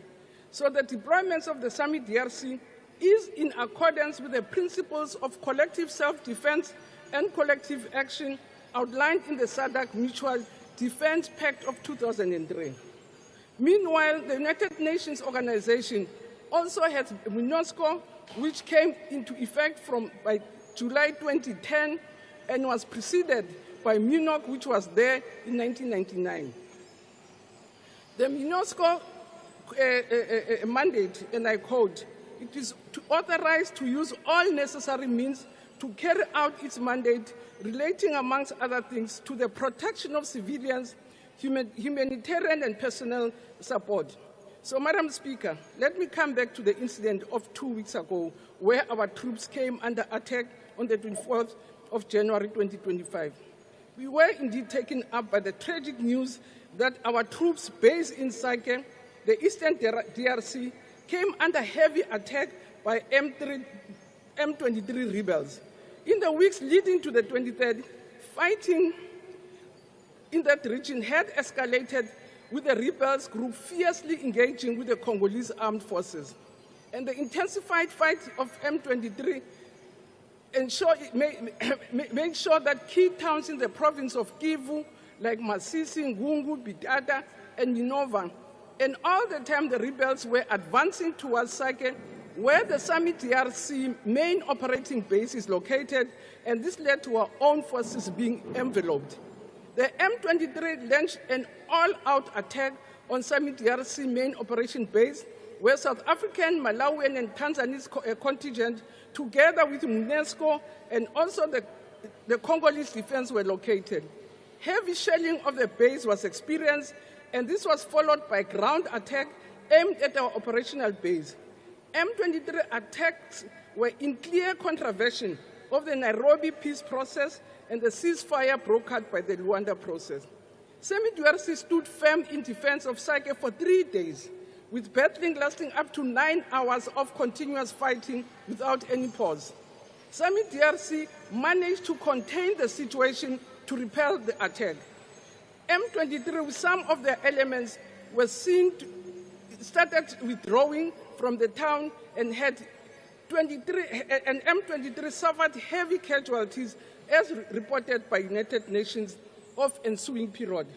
So the deployments of the Summit DRC is in accordance with the principles of collective self-defense and collective action outlined in the SADC Mutual Defense Pact of 2003. Meanwhile, the United Nations Organization also has MINUSCO, which came into effect by July 2010 and was preceded by MINOC, which was there in 1999. The MINUSCO mandate, and I quote, it is to authorize to use all necessary means to carry out its mandate relating, amongst other things, to the protection of civilians, humanitarian and personal support. So, Madam Speaker, let me come back to the incident of 2 weeks ago, where our troops came under attack on the 24th of January 2025. We were indeed taken up by the tragic news that our troops based in Sake, the eastern DRC, came under heavy attack by M23 rebels. In the weeks leading to the 23rd, fighting in that region had escalated, with the rebels group fiercely engaging with the Congolese armed forces. And the intensified fight of M23 made sure that key towns in the province of Kivu, like Masisi, Ngungu, Bidada, and Minova, and all the time the rebels were advancing towards Sake, where the Summit DRC main operating base is located, and this led to our own forces being enveloped. The M23 launched an all-out attack on Summit DRC main operation base, where South African, Malawian, and Tanzanese contingent, together with UNESCO and also the Congolese defense, were located. Heavy shelling of the base was experienced, and this was followed by ground attack aimed at our operational base. M23 attacks were in clear contravention of the Nairobi peace process, and the ceasefire brokered by the Luanda process. Summit DRC stood firm in defense of Sake for 3 days, with battling lasting up to 9 hours of continuous fighting without any pause. Summit DRC managed to contain the situation to repel the attack. M23, with some of their elements, were started withdrawing from the town, and M23 suffered heavy casualties, as reported by United Nations, of ensuing period.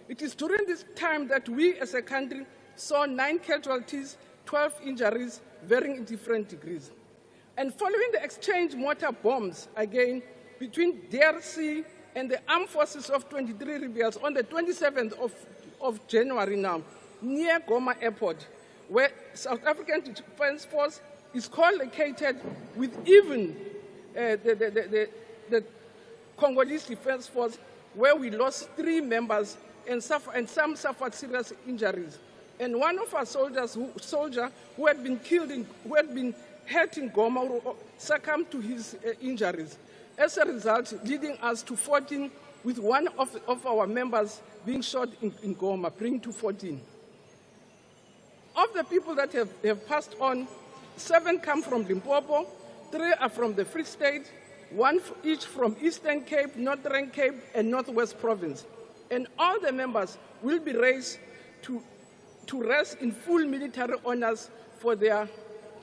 It is during this time that we as a country saw 9 casualties, 12 injuries, varying in different degrees. And following the exchange mortar bombs again between DRC and the armed forces of 23 rebels on the 27th of January now, near Goma Airport, where South African Defense Force is co-located with even the Congolese Defense Force, where we lost 3 members and some suffered serious injuries. And one of our soldier who had been killed, who had been hurt in Goma, succumbed to his injuries. As a result, leading us to 14, with one of our members being shot in Goma, bringing to 14. Of the people that have passed on, 7 come from Limpopo, 3 are from the Free State, 1 each from Eastern Cape, Northern Cape, and Northwest Province. And all the members will be raised to rest in full military honors for their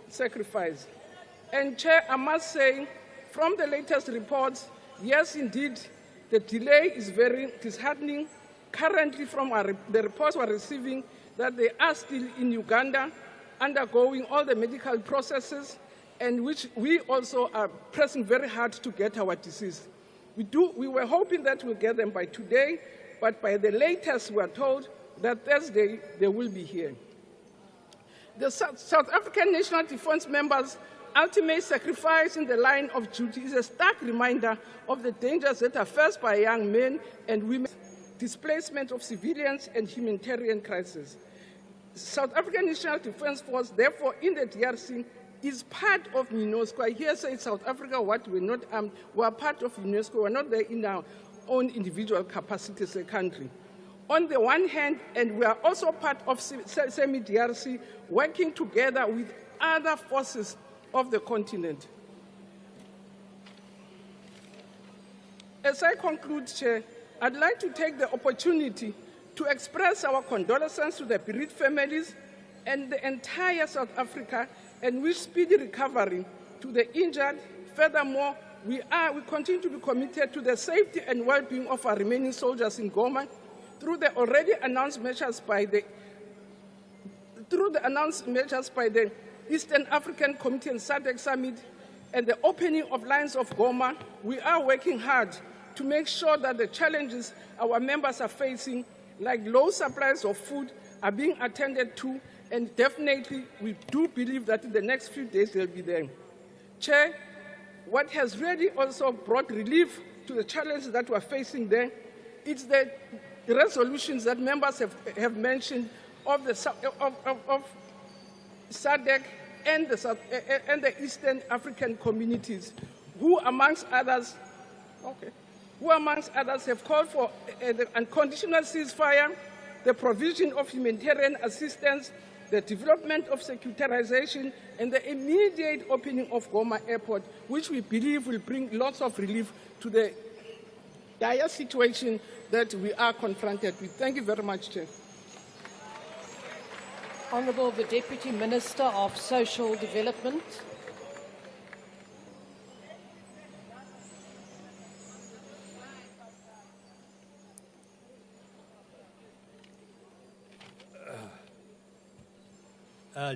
sacrifice. And Chair, I must say, from the latest reports, yes, indeed, the delay is very disheartening. Currently, from the reports we're receiving, that they are still in Uganda undergoing all the medical processes, and which we also are pressing very hard to get our deceased. We were hoping that we'll get them by today, but by the latest we are told that Thursday they will be here. The South African National Defence members' ultimate sacrifice in the line of duty is a stark reminder of the dangers that are faced by young men and women, displacement of civilians and humanitarian crisis. South African National Defence Force, therefore, in the DRC, is part of UNESCO. I hear say South Africa, what we're not armed, we're part of UNESCO, we're not there in our own individual capacity as a country. On the one hand, and we are also part of SEMI-DRC, working together with other forces of the continent. As I conclude, Chair, I'd like to take the opportunity to express our condolences to the bereaved families and the entire South Africa, and wish speedy recovery to the injured. Furthermore, we continue to be committed to the safety and well-being of our remaining soldiers in Goma through the already announced measures by the Eastern African Committee and SADC Summit and the opening of lines of Goma. We are working hard to make sure that the challenges our members are facing, like low supplies of food, are being attended to, and definitely we do believe that in the next few days they'll be there. Chair, what has really also brought relief to the challenges that we're facing there is the resolutions that members have mentioned of the SADC and the Eastern African communities, who amongst others have called for the unconditional ceasefire, the provision of humanitarian assistance, the development of securitarization, and the immediate opening of Goma Airport, which we believe will bring lots of relief to the dire situation that we are confronted with. Thank you very much, Chair. Honourable the Deputy Minister of Social Development.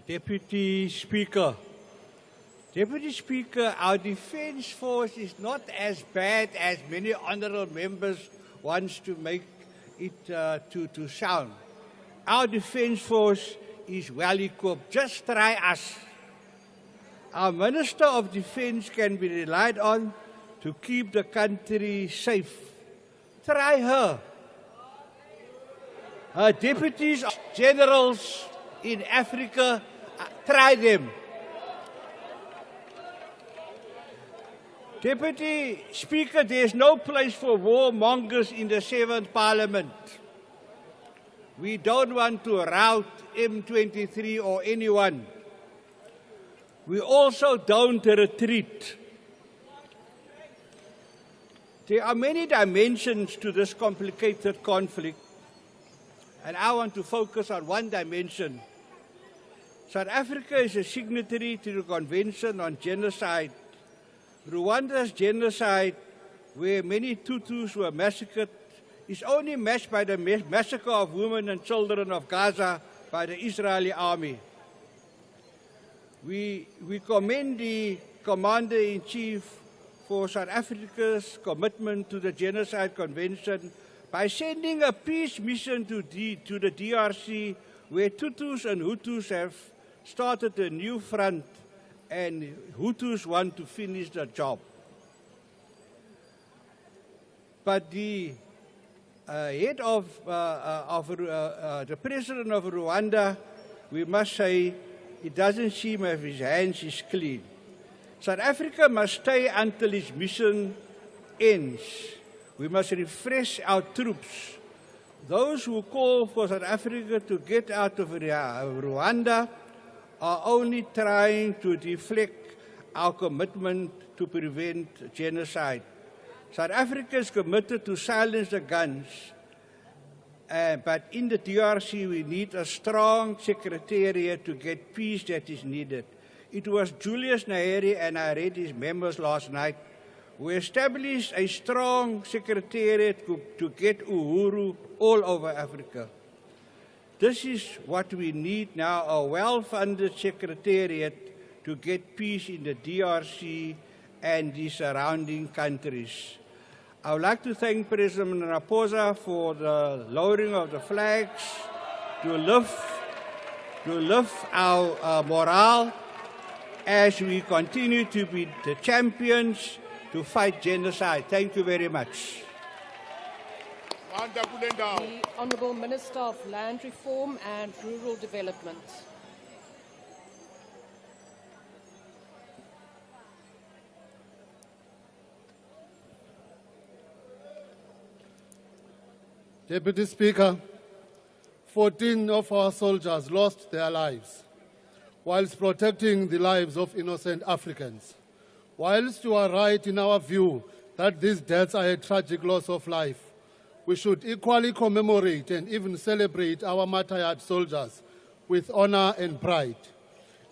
Deputy Speaker, our Defence Force is not as bad as many honourable members want to make it to sound. Our Defence Force is well equipped. Just try us. Our Minister of Defence can be relied on to keep the country safe. Try her. Her deputies, generals in Africa, try them. Deputy Speaker, there is no place for warmongers in the 7th Parliament. We don't want to rout M23 or anyone. We also don't retreat. There are many dimensions to this complicated conflict, and I want to focus on one dimension. South Africa is a signatory to the Convention on Genocide. Rwanda's genocide, where many Tutus were massacred, is only matched by the massacre of women and children of Gaza by the Israeli army. We commend the Commander-in-Chief for South Africa's commitment to the Genocide Convention by sending a peace mission to the DRC, where Tutus and Hutus have started a new front, and Hutus want to finish the job. But the head of the president of Rwanda, we must say, it doesn't seem as if his hands is clean. South Africa must stay until its mission ends. We must refresh our troops. Those who call for South Africa to get out of Rwanda are only trying to deflect our commitment to prevent genocide. South Africa is committed to silence the guns, but in the DRC we need a strong secretariat to get peace that is needed. It was Julius Nyeri, and I read his memos last night, who established a strong secretariat to get Uhuru all over Africa. This is what we need now, a well-funded secretariat to get peace in the DRC and the surrounding countries. I would like to thank President Ramaphosa for the lowering of the flags to lift our morale as we continue to be the champions to fight genocide. Thank you very much. The Honourable Minister of Land Reform and Rural Development. Deputy Speaker, 14 of our soldiers lost their lives whilst protecting the lives of innocent Africans. Whilst you are right in our view that these deaths are a tragic loss of life, we should equally commemorate and even celebrate our martyred soldiers with honor and pride.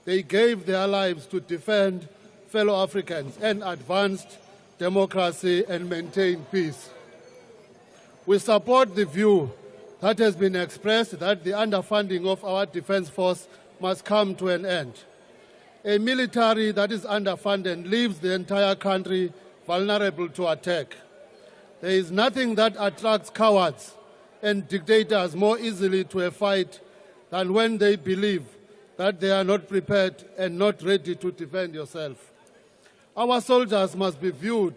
They gave their lives to defend fellow Africans and advanced democracy and maintain peace. We support the view that has been expressed that the underfunding of our defense force must come to an end. A military that is underfunded leaves the entire country vulnerable to attack. There is nothing that attracts cowards and dictators more easily to a fight than when they believe that they are not prepared and not ready to defend yourself. Our soldiers must be viewed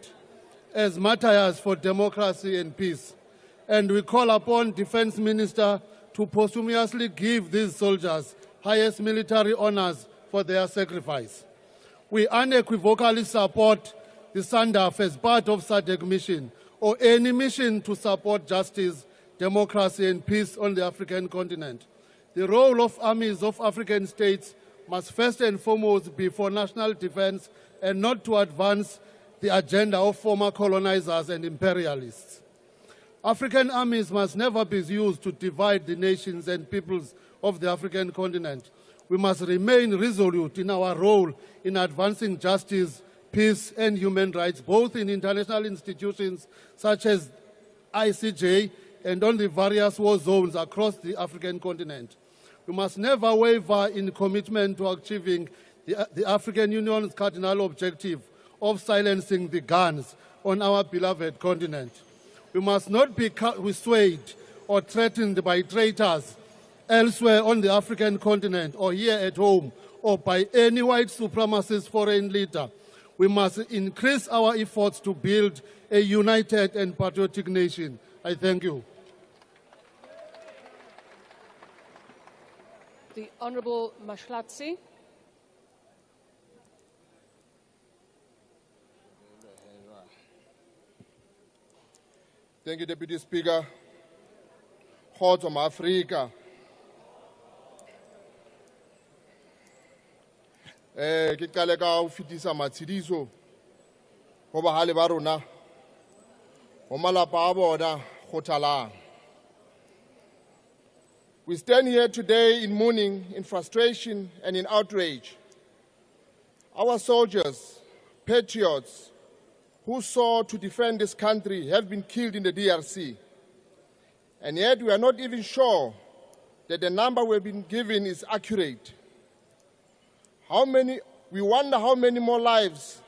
as martyrs for democracy and peace, and we call upon Defense Minister to posthumously give these soldiers highest military honors for their sacrifice. We unequivocally support the SANDF as part of SADC mission or any mission to support justice, democracy and peace on the African continent. The role of armies of African states must first and foremost be for national defense and not to advance the agenda of former colonizers and imperialists. African armies must never be used to divide the nations and peoples of the African continent. We must remain resolute in our role in advancing justice, peace and human rights, both in international institutions such as ICJ and on the various war zones across the African continent. We must never waver in commitment to achieving the African Union's cardinal objective of silencing the guns on our beloved continent. We must not be swayed or threatened by traitors elsewhere on the African continent or here at home or by any white supremacist foreign leader. We must increase our efforts to build a united and patriotic nation. I thank you. The Honourable Mahlatsi. Thank you, Deputy Speaker. Kgotso Africa. Ke qale ka ho fitisa matshidiso ho bahale ba rona ho malapa a bona khothalang. We stand here today in mourning, in frustration and in outrage. Our soldiers, patriots who sought to defend this country have been killed in the DRC. And yet we are not even sure that the number we've been given is accurate. We wonder how many more lives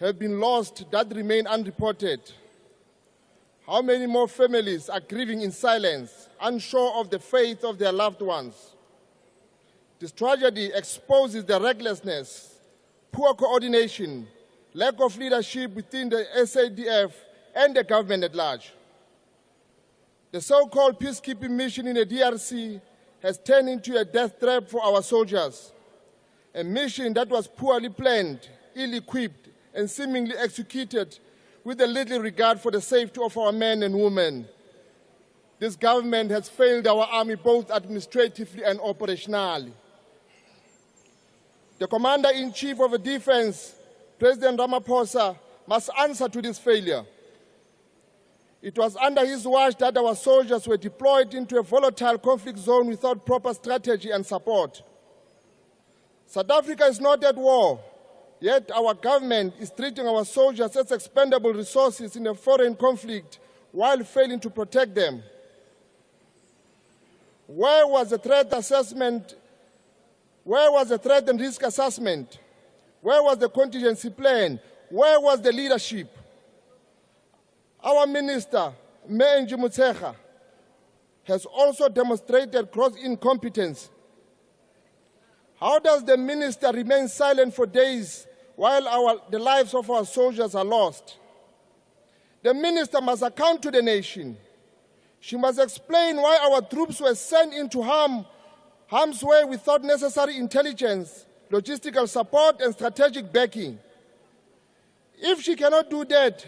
have been lost that remain unreported. How many more families are grieving in silence, unsure of the fate of their loved ones. This tragedy exposes the recklessness, poor coordination, lack of leadership within the SADF and the government at large. The so-called peacekeeping mission in the DRC has turned into a death trap for our soldiers. A mission that was poorly planned, ill-equipped, and seemingly executed with a little regard for the safety of our men and women. This government has failed our army both administratively and operationally. The Commander-in-Chief of the Defense, President Ramaphosa, must answer to this failure. It was under his watch that our soldiers were deployed into a volatile conflict zone without proper strategy and support. South Africa is not at war, yet our government is treating our soldiers as expendable resources in a foreign conflict while failing to protect them. Where was the threat assessment? Where was the threat and risk assessment? Where was the contingency plan? Where was the leadership? Our minister, Menji Motshekga, has also demonstrated gross incompetence. How does the minister remain silent for days while the lives of our soldiers are lost? The minister must account to the nation. She must explain why our troops were sent into harm's way without necessary intelligence, logistical support, and strategic backing. If she cannot do that,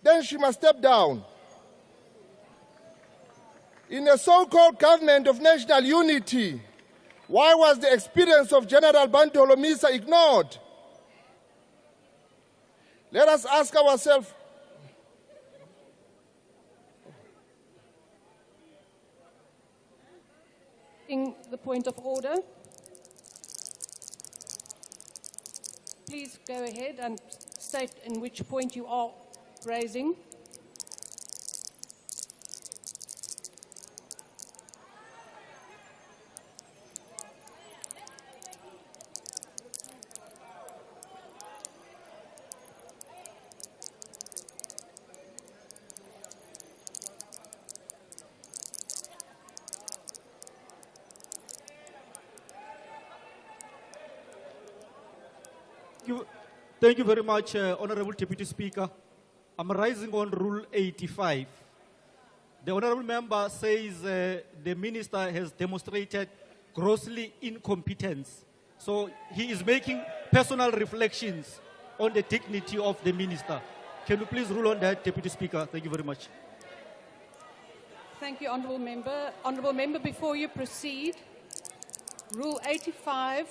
then she must step down. In a so-called government of national unity, why was the experience of General Bantu Holomisa ignored? Let us ask ourselves, the point of order. Please go ahead and state in which point you are raising. Thank you very much, Honorable Deputy Speaker. I'm rising on Rule 85. The Honorable Member says the Minister has demonstrated grossly incompetence. So he is making personal reflections on the dignity of the Minister. Can you please rule on that, Deputy Speaker? Thank you very much. Thank you, Honourable Member. Honourable Member, before you proceed, Rule 85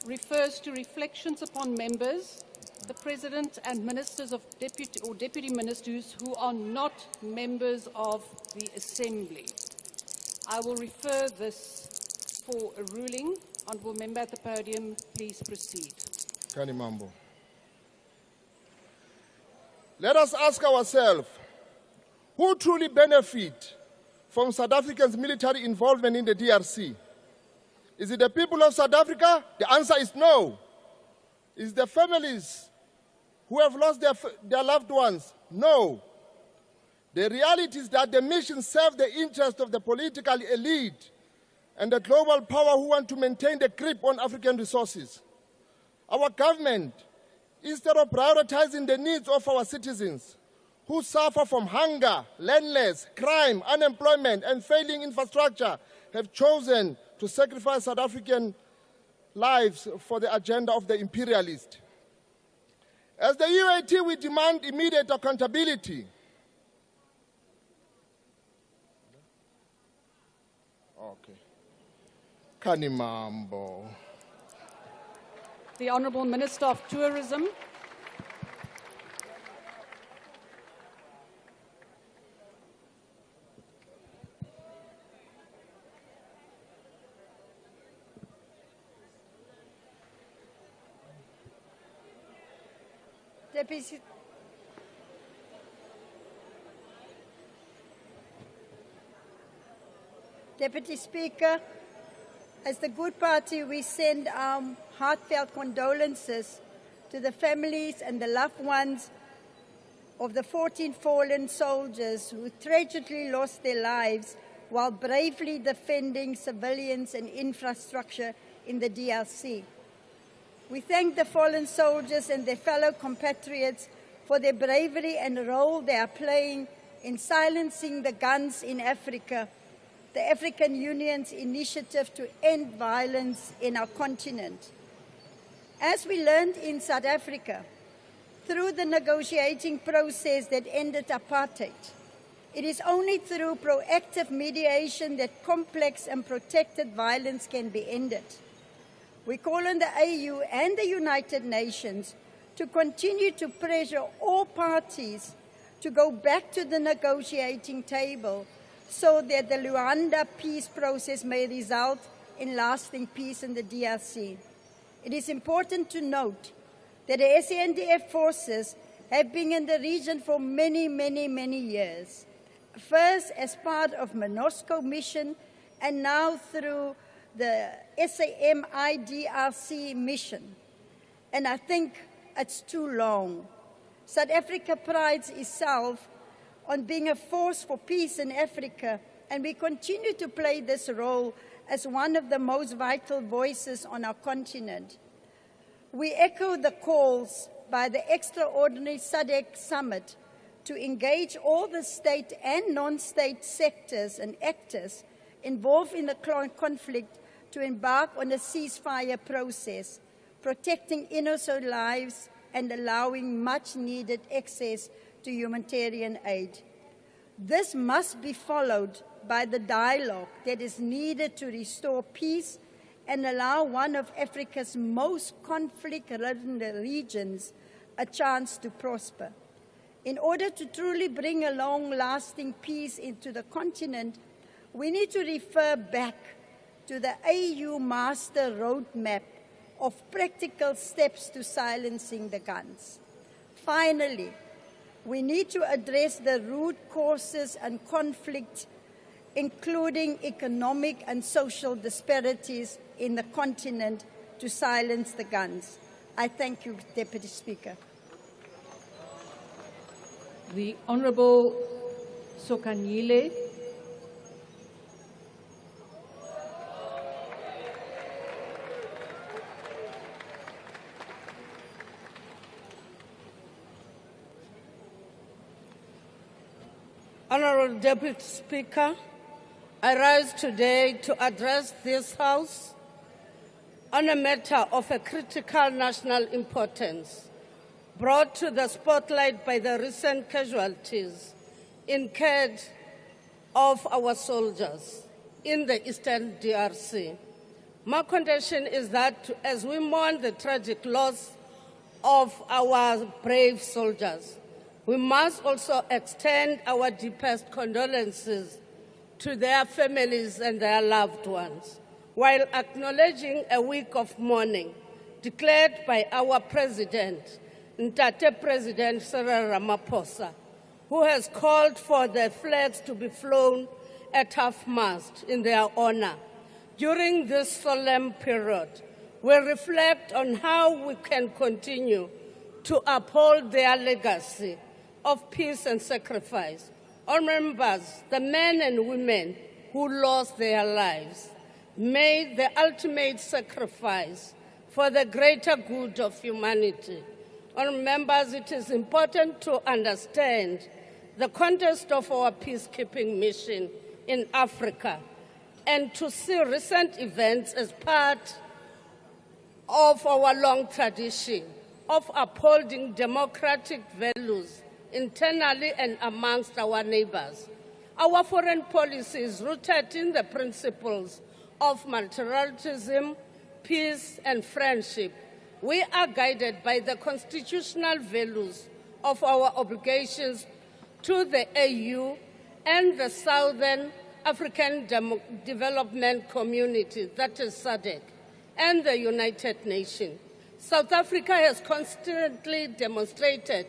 refers to reflections upon members, the President and ministers of deputy ministers who are not members of the Assembly. I will refer this for a ruling. Honourable Member at the podium, please proceed. Kani Mambo. Let us ask ourselves, who truly benefit from South Africa's military involvement in the DRC? Is it the people of South Africa? The answer is no. Is it the families who have lost their loved ones? No. The reality is that the mission serves the interest of the political elite and the global power who want to maintain the grip on African resources. Our government, instead of prioritizing the needs of our citizens who suffer from hunger, landless, crime, unemployment, and failing infrastructure, have chosen to sacrifice South African lives for the agenda of the imperialist. As the UAT, we demand immediate accountability. Okay. Kanimambo. The Honourable Minister of Tourism. Deputy Speaker, as the Good Party, we send our heartfelt condolences to the families and the loved ones of the 14 fallen soldiers who tragically lost their lives while bravely defending civilians and infrastructure in the DRC. We thank the fallen soldiers and their fellow compatriots for their bravery and role they are playing in silencing the guns in Africa, the African Union's initiative to end violence in our continent. As we learned in South Africa, through the negotiating process that ended apartheid, it is only through proactive mediation that complex and protected violence can be ended. We call on the AU and the United Nations to continue to pressure all parties to go back to the negotiating table so that the Luanda peace process may result in lasting peace in the DRC. It is important to note that the SANDF forces have been in the region for many years. first as part of MONUSCO mission and now through the SAM-IDRC mission. And I think it's too long. South Africa prides itself on being a force for peace in Africa, and we continue to play this role as one of the most vital voices on our continent. We echo the calls by the extraordinary SADC summit to engage all the state and non-state sectors and actors involved in the conflict to embark on a ceasefire process, protecting innocent lives and allowing much-needed access to humanitarian aid. This must be followed by the dialogue that is needed to restore peace and allow one of Africa's most conflict-ridden regions a chance to prosper. In order to truly bring a long-lasting peace into the continent, we need to refer back to the AU Master Roadmap of practical steps to silencing the guns. Finally, we need to address the root causes and conflict, including economic and social disparities in the continent, to silence the guns. I thank you, Deputy Speaker. The Honourable Sokanyile. Honourable Deputy Speaker, I rise today to address this House on a matter of a critical national importance, brought to the spotlight by the recent casualties incurred of our soldiers in the Eastern DRC. My contention is that as we mourn the tragic loss of our brave soldiers, we must also extend our deepest condolences to their families and their loved ones, while acknowledging a week of mourning declared by our President, Ntate President Cyril Ramaphosa, who has called for the flags to be flown at half-mast in their honor. During this solemn period, we reflect on how we can continue to uphold their legacy of peace and sacrifice. Remember the men and women who lost their lives, made the ultimate sacrifice for the greater good of humanity. Members, it is important to understand the context of our peacekeeping mission in Africa and to see recent events as part of our long tradition of upholding democratic values internally and amongst our neighbors. Our foreign policy is rooted in the principles of multilateralism, peace, and friendship. We are guided by the constitutional values of our obligations to the AU and the Southern African Development Community, that is SADC, and the United Nations. South Africa has constantly demonstrated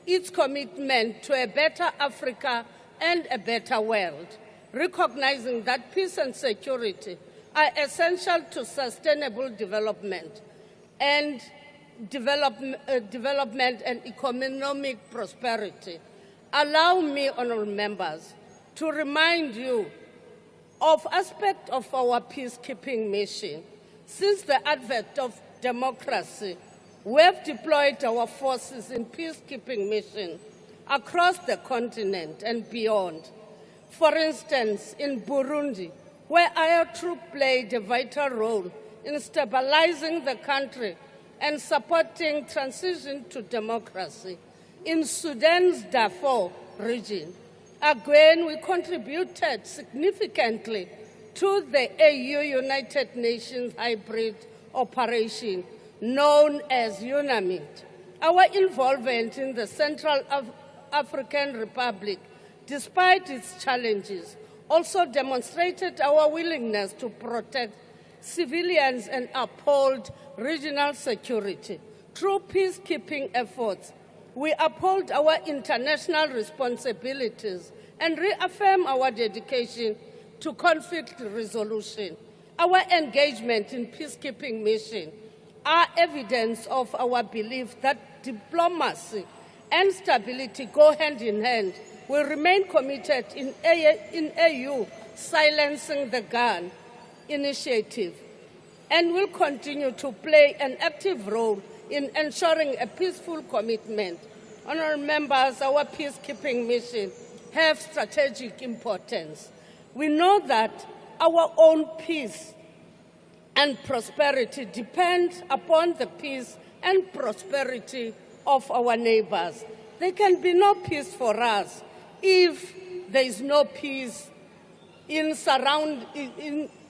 its commitment to a better Africa and a better world, recognizing that peace and security are essential to sustainable development and development and economic prosperity. Allow me, honourable members, to remind you of aspects of our peacekeeping mission. Since the advent of democracy, we have deployed our forces in peacekeeping missions across the continent and beyond. For instance, in Burundi, where our troops played a vital role in stabilizing the country and supporting transition to democracy. In Sudan's Darfur region, again, we contributed significantly to the AU United Nations hybrid operation known as UNAMID. Our involvement in the Central African Republic, despite its challenges, also demonstrated our willingness to protect civilians and uphold regional security. Through peacekeeping efforts, we uphold our international responsibilities and reaffirm our dedication to conflict resolution. Our engagement in peacekeeping mission are evidence of our belief that diplomacy and stability go hand in hand. We remain committed in AU Silencing the Gun initiative and will continue to play an active role in ensuring a peaceful commitment. Honourable members, our peacekeeping mission have strategic importance. We know that our own peace and prosperity depend upon the peace and prosperity of our neighbors. There can be no peace for us if there is no peace in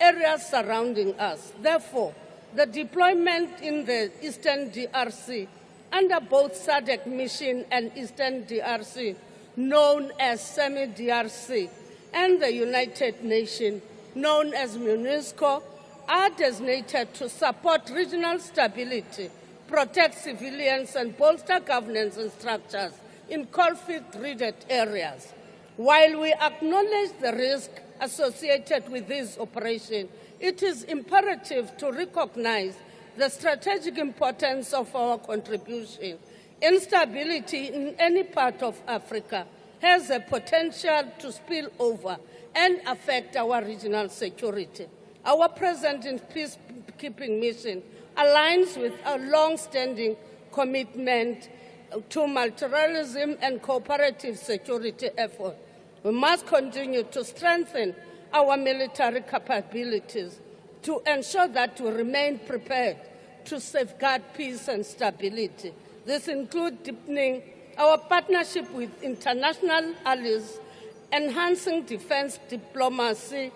areas surrounding us. Therefore, the deployment in the Eastern DRC under both SADC mission and Eastern DRC, known as SEMI-DRC, and the United Nations, known as MONUSCO, are designated to support regional stability, protect civilians, and bolster governance and structures in conflict-ridden areas. While we acknowledge the risk associated with this operation, it is imperative to recognize the strategic importance of our contribution. Instability in any part of Africa has a potential to spill over and affect our regional security. Our presence in peacekeeping mission aligns with our long-standing commitment to multilateralism and cooperative security efforts. We must continue to strengthen our military capabilities to ensure that we remain prepared to safeguard peace and stability. This includes deepening our partnership with international allies, enhancing defense diplomacy,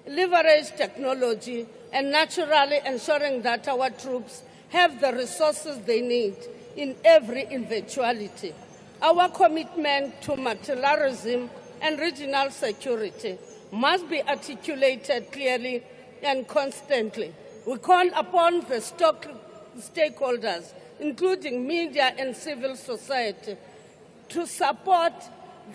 leverage technology, and naturally ensuring that our troops have the resources they need in every eventuality. Our commitment to multilateralism and regional security must be articulated clearly and constantly. We call upon the stakeholders, including media and civil society, to support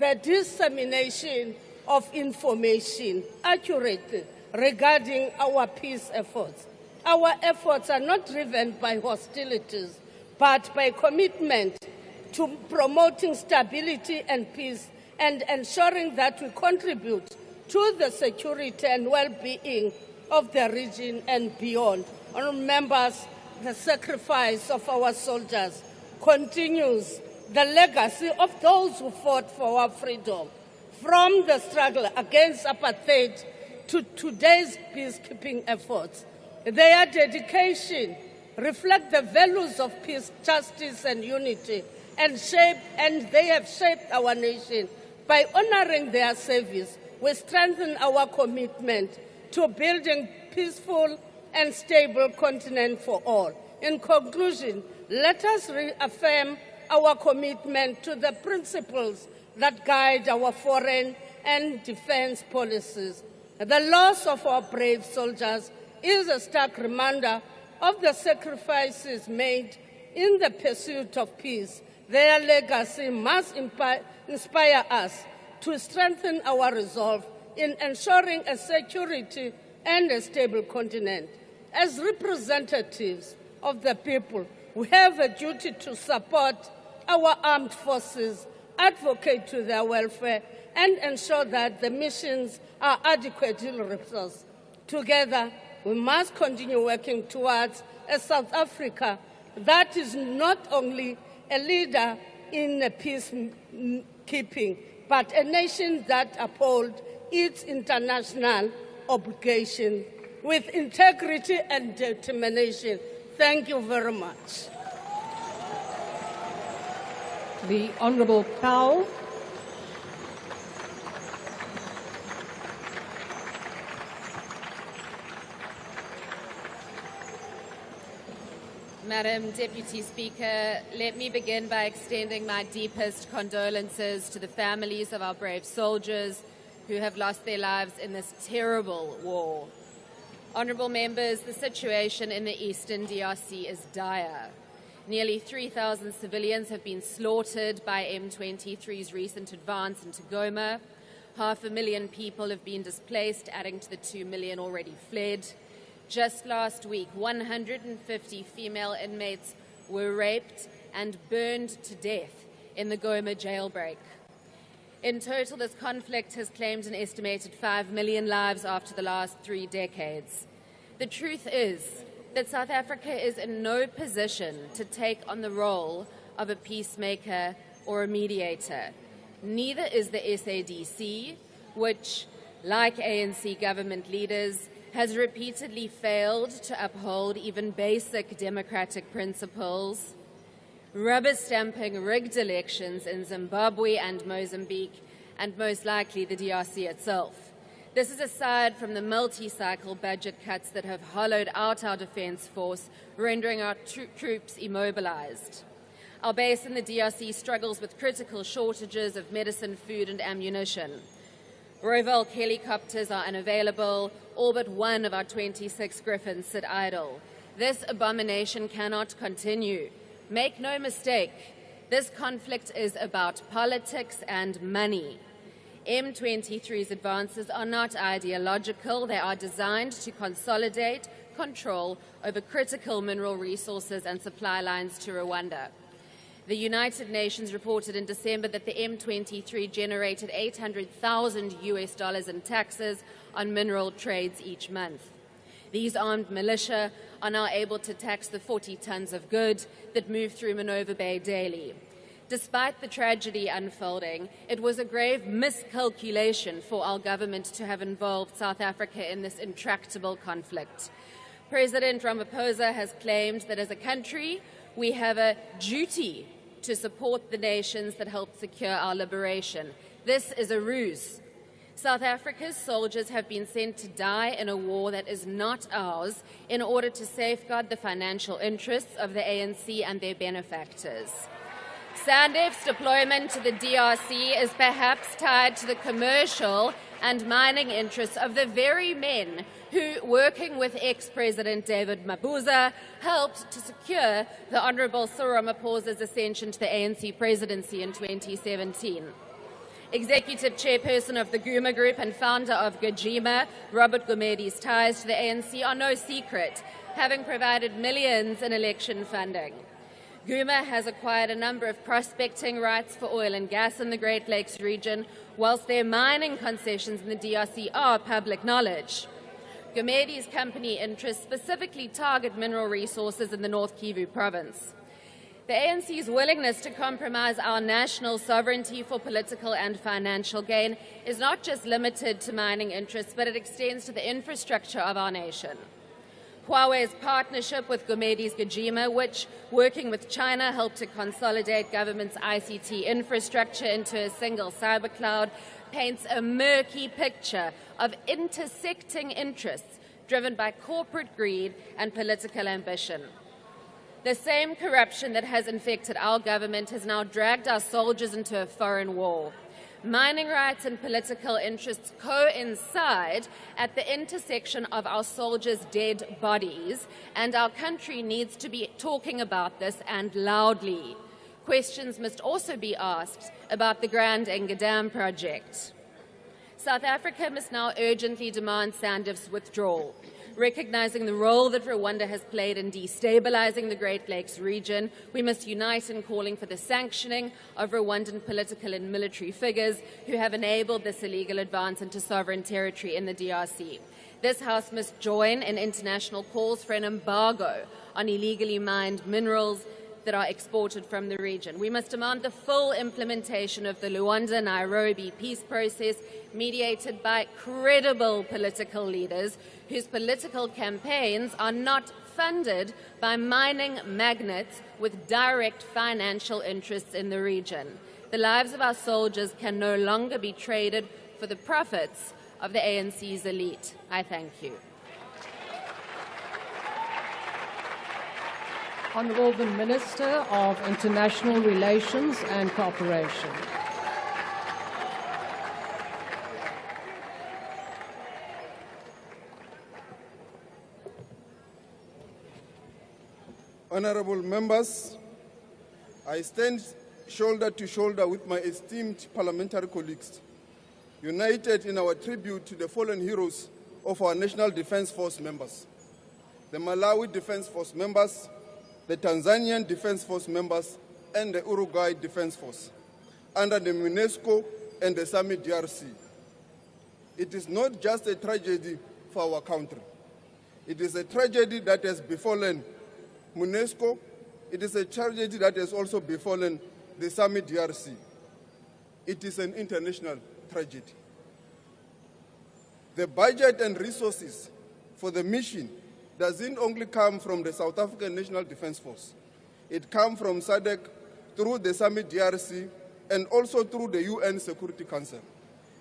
the dissemination of information accurately regarding our peace efforts. Our efforts are not driven by hostilities, but by commitment to promoting stability and peace and ensuring that we contribute to the security and well-being of the region and beyond. Honourable members, the sacrifice of our soldiers continues the legacy of those who fought for our freedom. From the struggle against apartheid to today's peacekeeping efforts, their dedication reflects the values of peace, justice, and unity, and they have shaped our nation. By honouring their service, we strengthen our commitment to building peaceful and stable continent for all. In conclusion, let us reaffirm our commitment to the principles that guide our foreign and defense policies. The loss of our brave soldiers is a stark reminder of the sacrifices made in the pursuit of peace. Their legacy must inspire us to strengthen our resolve in ensuring a security and a stable continent. As representatives of the people, we have a duty to support our armed forces, advocate to their welfare, and ensure that the missions are adequately resourced. Together, we must continue working towards a South Africa that is not only a leader in peacekeeping, but a nation that upholds its international obligations with integrity and determination. Thank you very much. The Honourable Powell. Madam Deputy Speaker, let me begin by extending my deepest condolences to the families of our brave soldiers who have lost their lives in this terrible war. Honourable members, the situation in the Eastern DRC is dire. Nearly 3,000 civilians have been slaughtered by M23's recent advance into Goma. 500,000 people have been displaced, adding to the 2 million already fled. Just last week, 150 female inmates were raped and burned to death in the Goma jailbreak. In total, this conflict has claimed an estimated 5 million lives after the last 3 decades. The truth is that South Africa is in no position to take on the role of a peacemaker or a mediator. Neither is the SADC, which, like ANC government leaders, has repeatedly failed to uphold even basic democratic principles, rubber-stamping rigged elections in Zimbabwe and Mozambique, and most likely the DRC itself. This is aside from the multi-cycle budget cuts that have hollowed out our defence force, rendering our troops immobilised. Our base in the DRC struggles with critical shortages of medicine, food and ammunition. Roval helicopters are unavailable. All but one of our 26 Griffins sit idle. This abomination cannot continue. Make no mistake, this conflict is about politics and money. M23's advances are not ideological. They are designed to consolidate control over critical mineral resources and supply lines to Rwanda. The United Nations reported in December that the M23 generated $800,000 in taxes on mineral trades each month. These armed militia are now able to tax the 40 tons of goods that move through Minova Bay daily. Despite the tragedy unfolding, it was a grave miscalculation for our government to have involved South Africa in this intractable conflict. President Ramaphosa has claimed that as a country, we have a duty to support the nations that helped secure our liberation. This is a ruse. South Africa's soldiers have been sent to die in a war that is not ours in order to safeguard the financial interests of the ANC and their benefactors. SANDF's deployment to the DRC is perhaps tied to the commercial and mining interests of the very men who, working with ex-President David Mabuza, helped to secure the Honourable Cyril Ramaphosa's ascension to the ANC presidency in 2017. Executive chairperson of the Guma Group and founder of Gajima, Robert Gumedi's ties to the ANC are no secret, having provided millions in election funding. Guma has acquired a number of prospecting rights for oil and gas in the Great Lakes region, whilst their mining concessions in the DRC are public knowledge. Gumedi's company interests specifically target mineral resources in the North Kivu province. The ANC's willingness to compromise our national sovereignty for political and financial gain is not just limited to mining interests, but it extends to the infrastructure of our nation. Huawei's partnership with Gumedi's Gajima, which, working with China, helped to consolidate government's ICT infrastructure into a single cybercloud, paints a murky picture of intersecting interests driven by corporate greed and political ambition. The same corruption that has infected our government has now dragged our soldiers into a foreign war. Mining rights and political interests coincide at the intersection of our soldiers' dead bodies, and our country needs to be talking about this and loudly. Questions must also be asked about the Grand Enga Dam project. South Africa must now urgently demand SANDF's withdrawal. Recognizing the role that Rwanda has played in destabilizing the Great Lakes region, we must unite in calling for the sanctioning of Rwandan political and military figures who have enabled this illegal advance into sovereign territory in the DRC. This House must join in international calls for an embargo on illegally mined minerals that are exported from the region. We must demand the full implementation of the Luanda-Nairobi peace process, mediated by credible political leaders whose political campaigns are not funded by mining magnates with direct financial interests in the region. The lives of our soldiers can no longer be traded for the profits of the ANC's elite. I thank you. Honourable the Minister of International Relations and Cooperation. Honourable members, I stand shoulder to shoulder with my esteemed parliamentary colleagues united in our tribute to the fallen heroes of our National Defence Force members, the Malawi Defence Force members, the Tanzanian Defence Force members, and the Uruguay Defence Force, under the UNESCO and the SAMI DRC. It is not just a tragedy for our country. It is a tragedy that has befallen UNESCO. It is a tragedy that has also befallen the SAMI DRC. It is an international tragedy. The budget and resources for the mission doesn't only come from the South African National Defence Force. It comes from SADC through the SAMI DRC and also through the UN Security Council.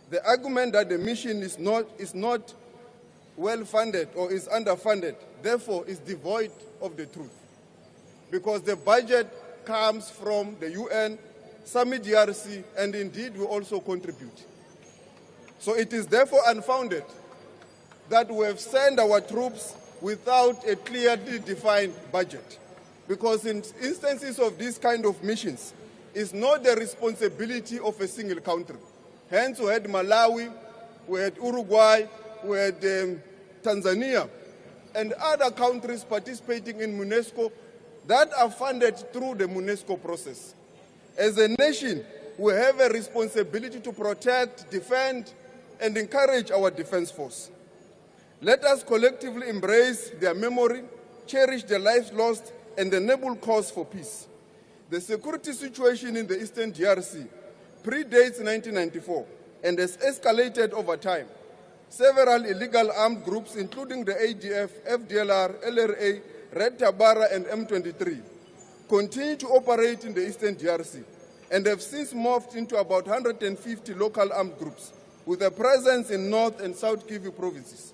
The argument that the mission is not well-funded or is underfunded, therefore, is devoid of the truth. Because the budget comes from the UN, SAMI DRC, and indeed we also contribute. So it is therefore unfounded that we have sent our troops without a clearly defined budget. Because in instances of these kind of missions, it's not the responsibility of a single country. Hence, we had Malawi, we had Uruguay, we had Tanzania, and other countries participating in UNESCO that are funded through the UNESCO process. As a nation, we have a responsibility to protect, defend, and encourage our defense force. Let us collectively embrace their memory, cherish their lives lost, and enable cause for peace. The security situation in the Eastern DRC predates 1994 and has escalated over time. Several illegal armed groups, including the ADF, FDLR, LRA, Red Tabara, and M23, continue to operate in the Eastern DRC and have since morphed into about 150 local armed groups with a presence in North and South Kivu provinces.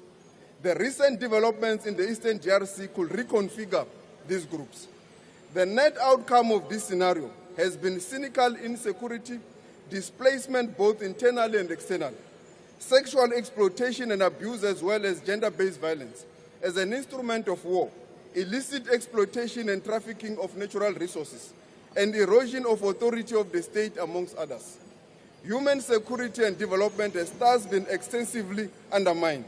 The recent developments in the Eastern DRC could reconfigure these groups. The net outcome of this scenario has been cynical insecurity, displacement both internally and externally, sexual exploitation and abuse as well as gender-based violence as an instrument of war, illicit exploitation and trafficking of natural resources, and erosion of authority of the state, amongst others. Human security and development has thus been extensively undermined.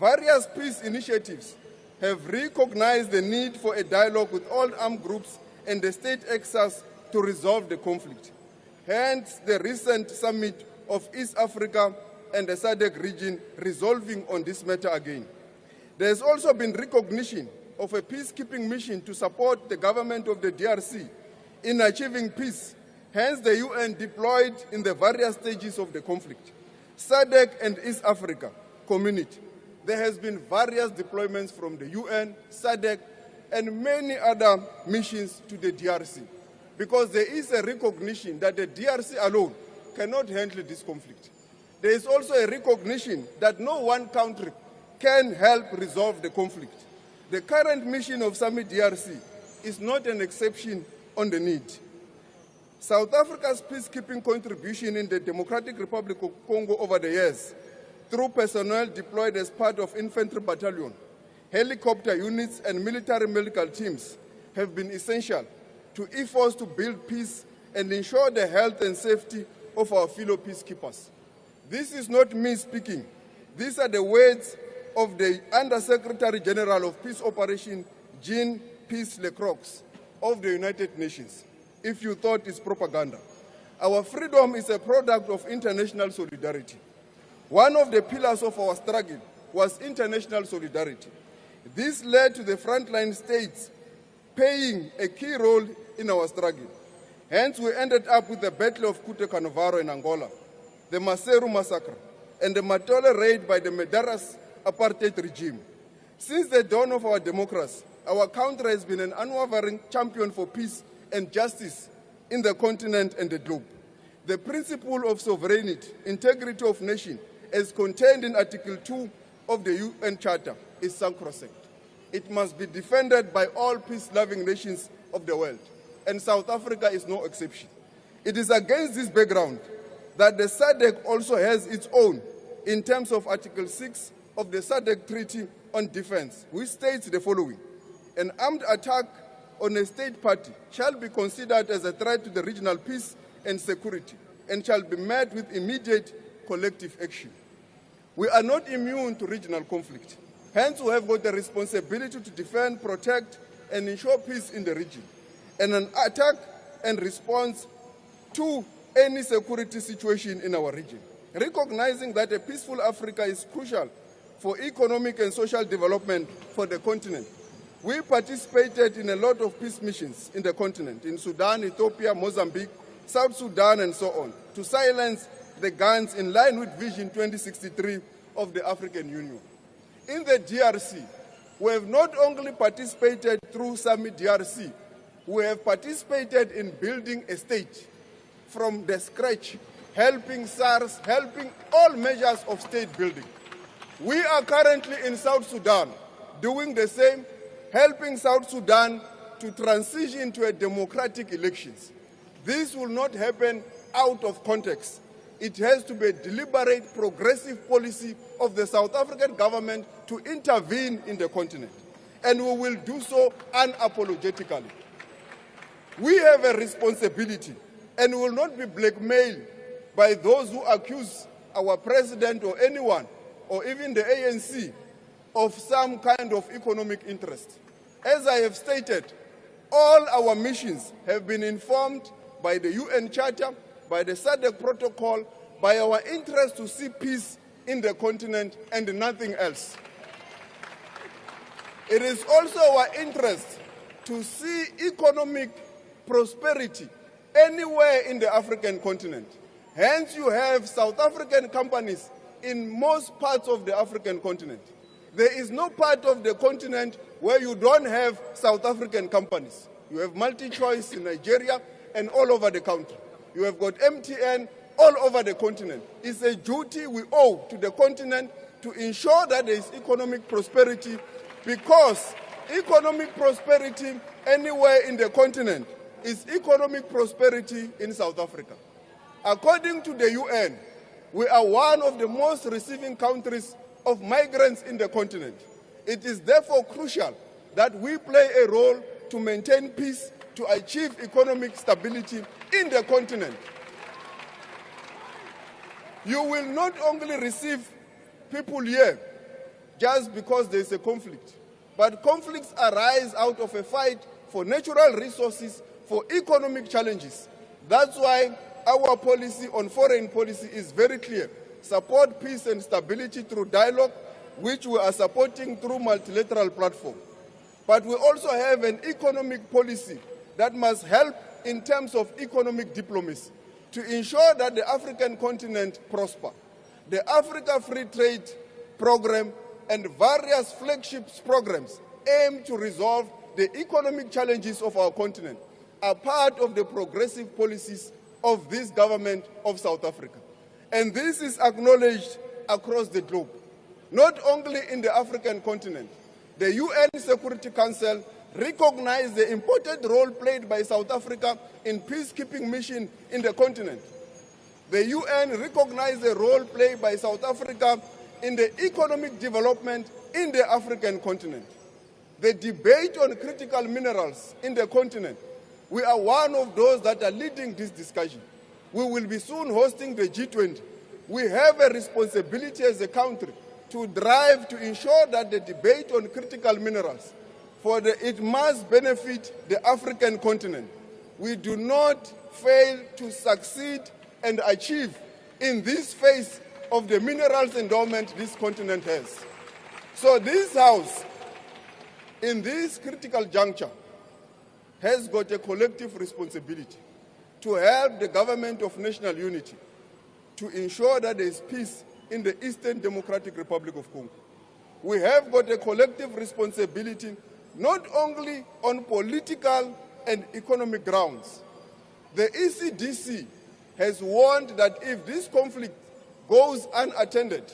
Various peace initiatives have recognized the need for a dialogue with all armed groups and the state actors to resolve the conflict. Hence, the recent summit of East Africa and the SADC region resolving on this matter again. There has also been recognition of a peacekeeping mission to support the government of the DRC in achieving peace. Hence, the UN deployed in the various stages of the conflict. SADC and East Africa community. There has been various deployments from the UN, SADC, and many other missions to the DRC, because there is a recognition that the DRC alone cannot handle this conflict. There is also a recognition that no one country can help resolve the conflict. The current mission of SAMI DRC is not an exception on the need. South Africa's peacekeeping contribution in the Democratic Republic of Congo over the years, through personnel deployed as part of infantry battalion, helicopter units, and military medical teams, have been essential to efforts to build peace and ensure the health and safety of our fellow peacekeepers. This is not me speaking. These are the words of the Under-Secretary General of Peace Operation, Jean-Pierre Lacroix, of the United Nations, if you thought it's propaganda. Our freedom is a product of international solidarity. One of the pillars of our struggle was international solidarity. This led to the frontline states playing a key role in our struggle. Hence, we ended up with the Battle of Kute Canovaro in Angola, the Maseru massacre, and the Matola raid by the Medaras apartheid regime. Since the dawn of our democracy, our country has been an unwavering champion for peace and justice in the continent and the globe. The principle of sovereignty, integrity of nation, as contained in Article 2 of the UN Charter, is sacrosanct. It must be defended by all peace-loving nations of the world, and South Africa is no exception. It is against this background that the SADC also has its own in terms of Article 6 of the SADC Treaty on Defense, which states the following: an armed attack on a state party shall be considered as a threat to the regional peace and security and shall be met with immediate collective action. We are not immune to regional conflict. Hence, we have got the responsibility to defend, protect, and ensure peace in the region, and an attack and response to any security situation in our region. Recognizing that a peaceful Africa is crucial for economic and social development for the continent. We participated in a lot of peace missions in the continent, in Sudan, Ethiopia, Mozambique, South Sudan, and so on, to silence the guns in line with Vision 2063 of the African Union. In the DRC, we have not only participated through Summit DRC, we have participated in building a state from the scratch, helping SARS, helping all measures of state building. We are currently in South Sudan doing the same, helping South Sudan to transition to a democratic elections. This will not happen out of context. It has to be a deliberate, progressive policy of the South African government to intervene in the continent. And we will do so unapologetically. We have a responsibility and will not be blackmailed by those who accuse our president or anyone, or even the ANC, of some kind of economic interest. As I have stated, all our missions have been informed by the UN Charter, by the SADC Protocol, by our interest to see peace in the continent and nothing else. It is also our interest to see economic prosperity anywhere in the African continent. Hence, you have South African companies in most parts of the African continent. There is no part of the continent where you don't have South African companies. You have MultiChoice in Nigeria and all over the country. You have got MTN all over the continent. It's a duty we owe to the continent to ensure that there is economic prosperity, because economic prosperity anywhere in the continent is economic prosperity in South Africa. According to the UN, we are one of the most receiving countries of migrants in the continent. It is therefore crucial that we play a role to maintain peace, to achieve economic stability in the continent. You will not only receive people here just because there is a conflict, but conflicts arise out of a fight for natural resources, for economic challenges. That's why our policy on foreign policy is very clear. Support peace and stability through dialogue, which we are supporting through multilateral platform. But we also have an economic policy that must help in terms of economic diplomacy to ensure that the African continent prosper. The Africa Free Trade Program and various flagships programs aim to resolve the economic challenges of our continent, are part of the progressive policies of this government of South Africa. And this is acknowledged across the globe, not only in the African continent. The UN Security Council recognized the important role played by South Africa in peacekeeping mission in the continent. The UN recognized the role played by South Africa in the economic development in the African continent. The debate on critical minerals in the continent, we are one of those that are leading this discussion. We will be soon hosting the G20. We have a responsibility as a country to drive to ensure that the debate on critical minerals, it must benefit the African continent. We do not fail to succeed and achieve in this phase of the minerals endowment this continent has. So this House, in this critical juncture, has got a collective responsibility to help the government of national unity to ensure that there is peace in the Eastern Democratic Republic of Congo. We have got a collective responsibility not only on political and economic grounds. The ECDC has warned that if this conflict goes unattended,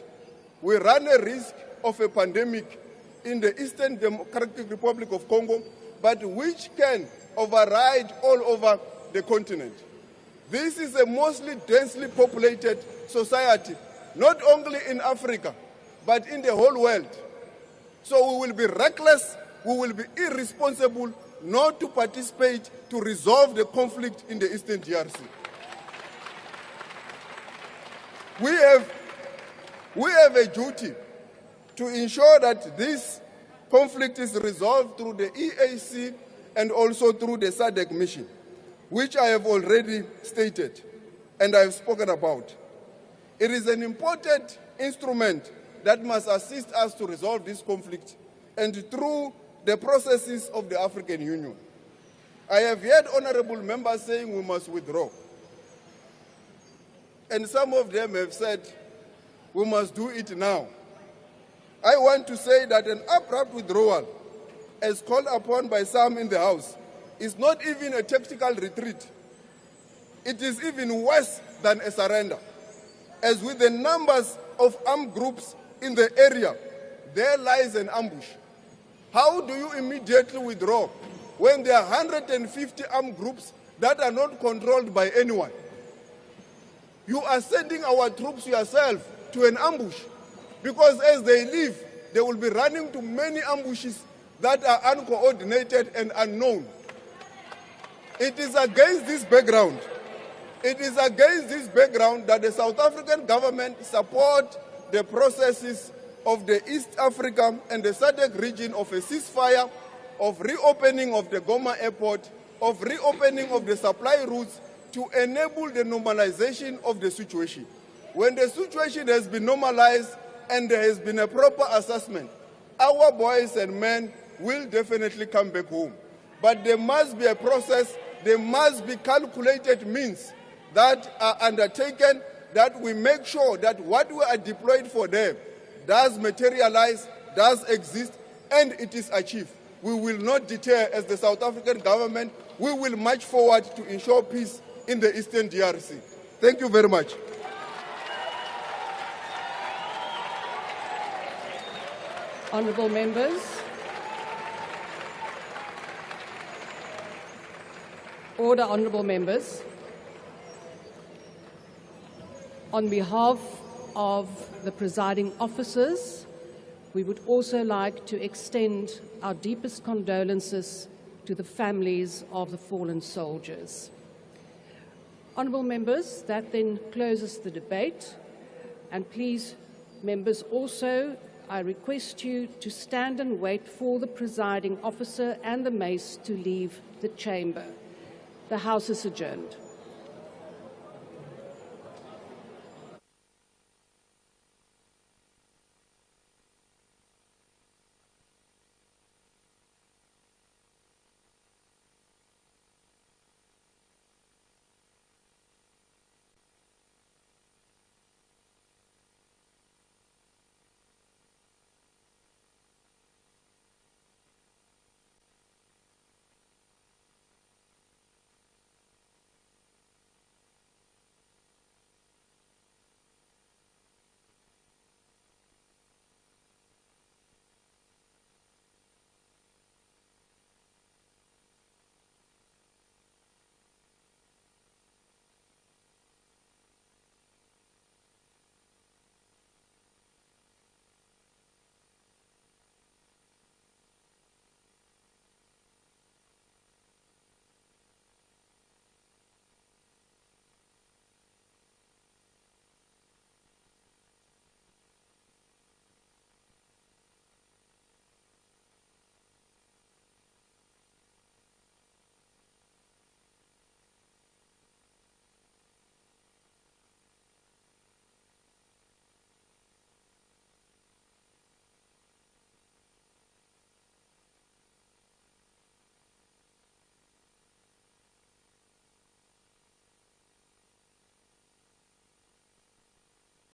we run a risk of a pandemic in the Eastern Democratic Republic of Congo, but which can override all over the continent. This is a mostly densely populated society, not only in Africa, but in the whole world. So we will be reckless, we will be irresponsible not to participate to resolve the conflict in the Eastern DRC. We have a duty to ensure that this conflict is resolved through the EAC and also through the SADC mission, which I have already stated and I have spoken about. It is an important instrument that must assist us to resolve this conflict and through the processes of the African Union. I have heard honorable members saying we must withdraw. And some of them have said we must do it now. I want to say that an abrupt withdrawal, as called upon by some in the House, is not even a tactical retreat. It is even worse than a surrender. As with the numbers of armed groups in the area, there lies an ambush. How do you immediately withdraw when there are 150 armed groups that are not controlled by anyone? You are sending our troops yourself to an ambush, because as they leave, they will be running to many ambushes that are uncoordinated and unknown. It is against this background, that the South African government support the processes of the East Africa and the SADC region of a ceasefire, of reopening of the Goma airport, of reopening of the supply routes to enable the normalization of the situation. When the situation has been normalized and there has been a proper assessment, our boys and men will definitely come back home. But there must be a process, there must be calculated means that are undertaken, that we make sure that what we are deployed for them does materialize, does exist, and it is achieved. We will not deter as the South African government. We will march forward to ensure peace in the Eastern DRC. Thank you very much. Honourable members. Order, honourable members. On behalf of the presiding officers, we would also like to extend our deepest condolences to the families of the fallen soldiers. Honourable members, that then closes the debate. And please, members, also, I request you to stand and wait for the presiding officer and the mace to leave the chamber. The House is adjourned.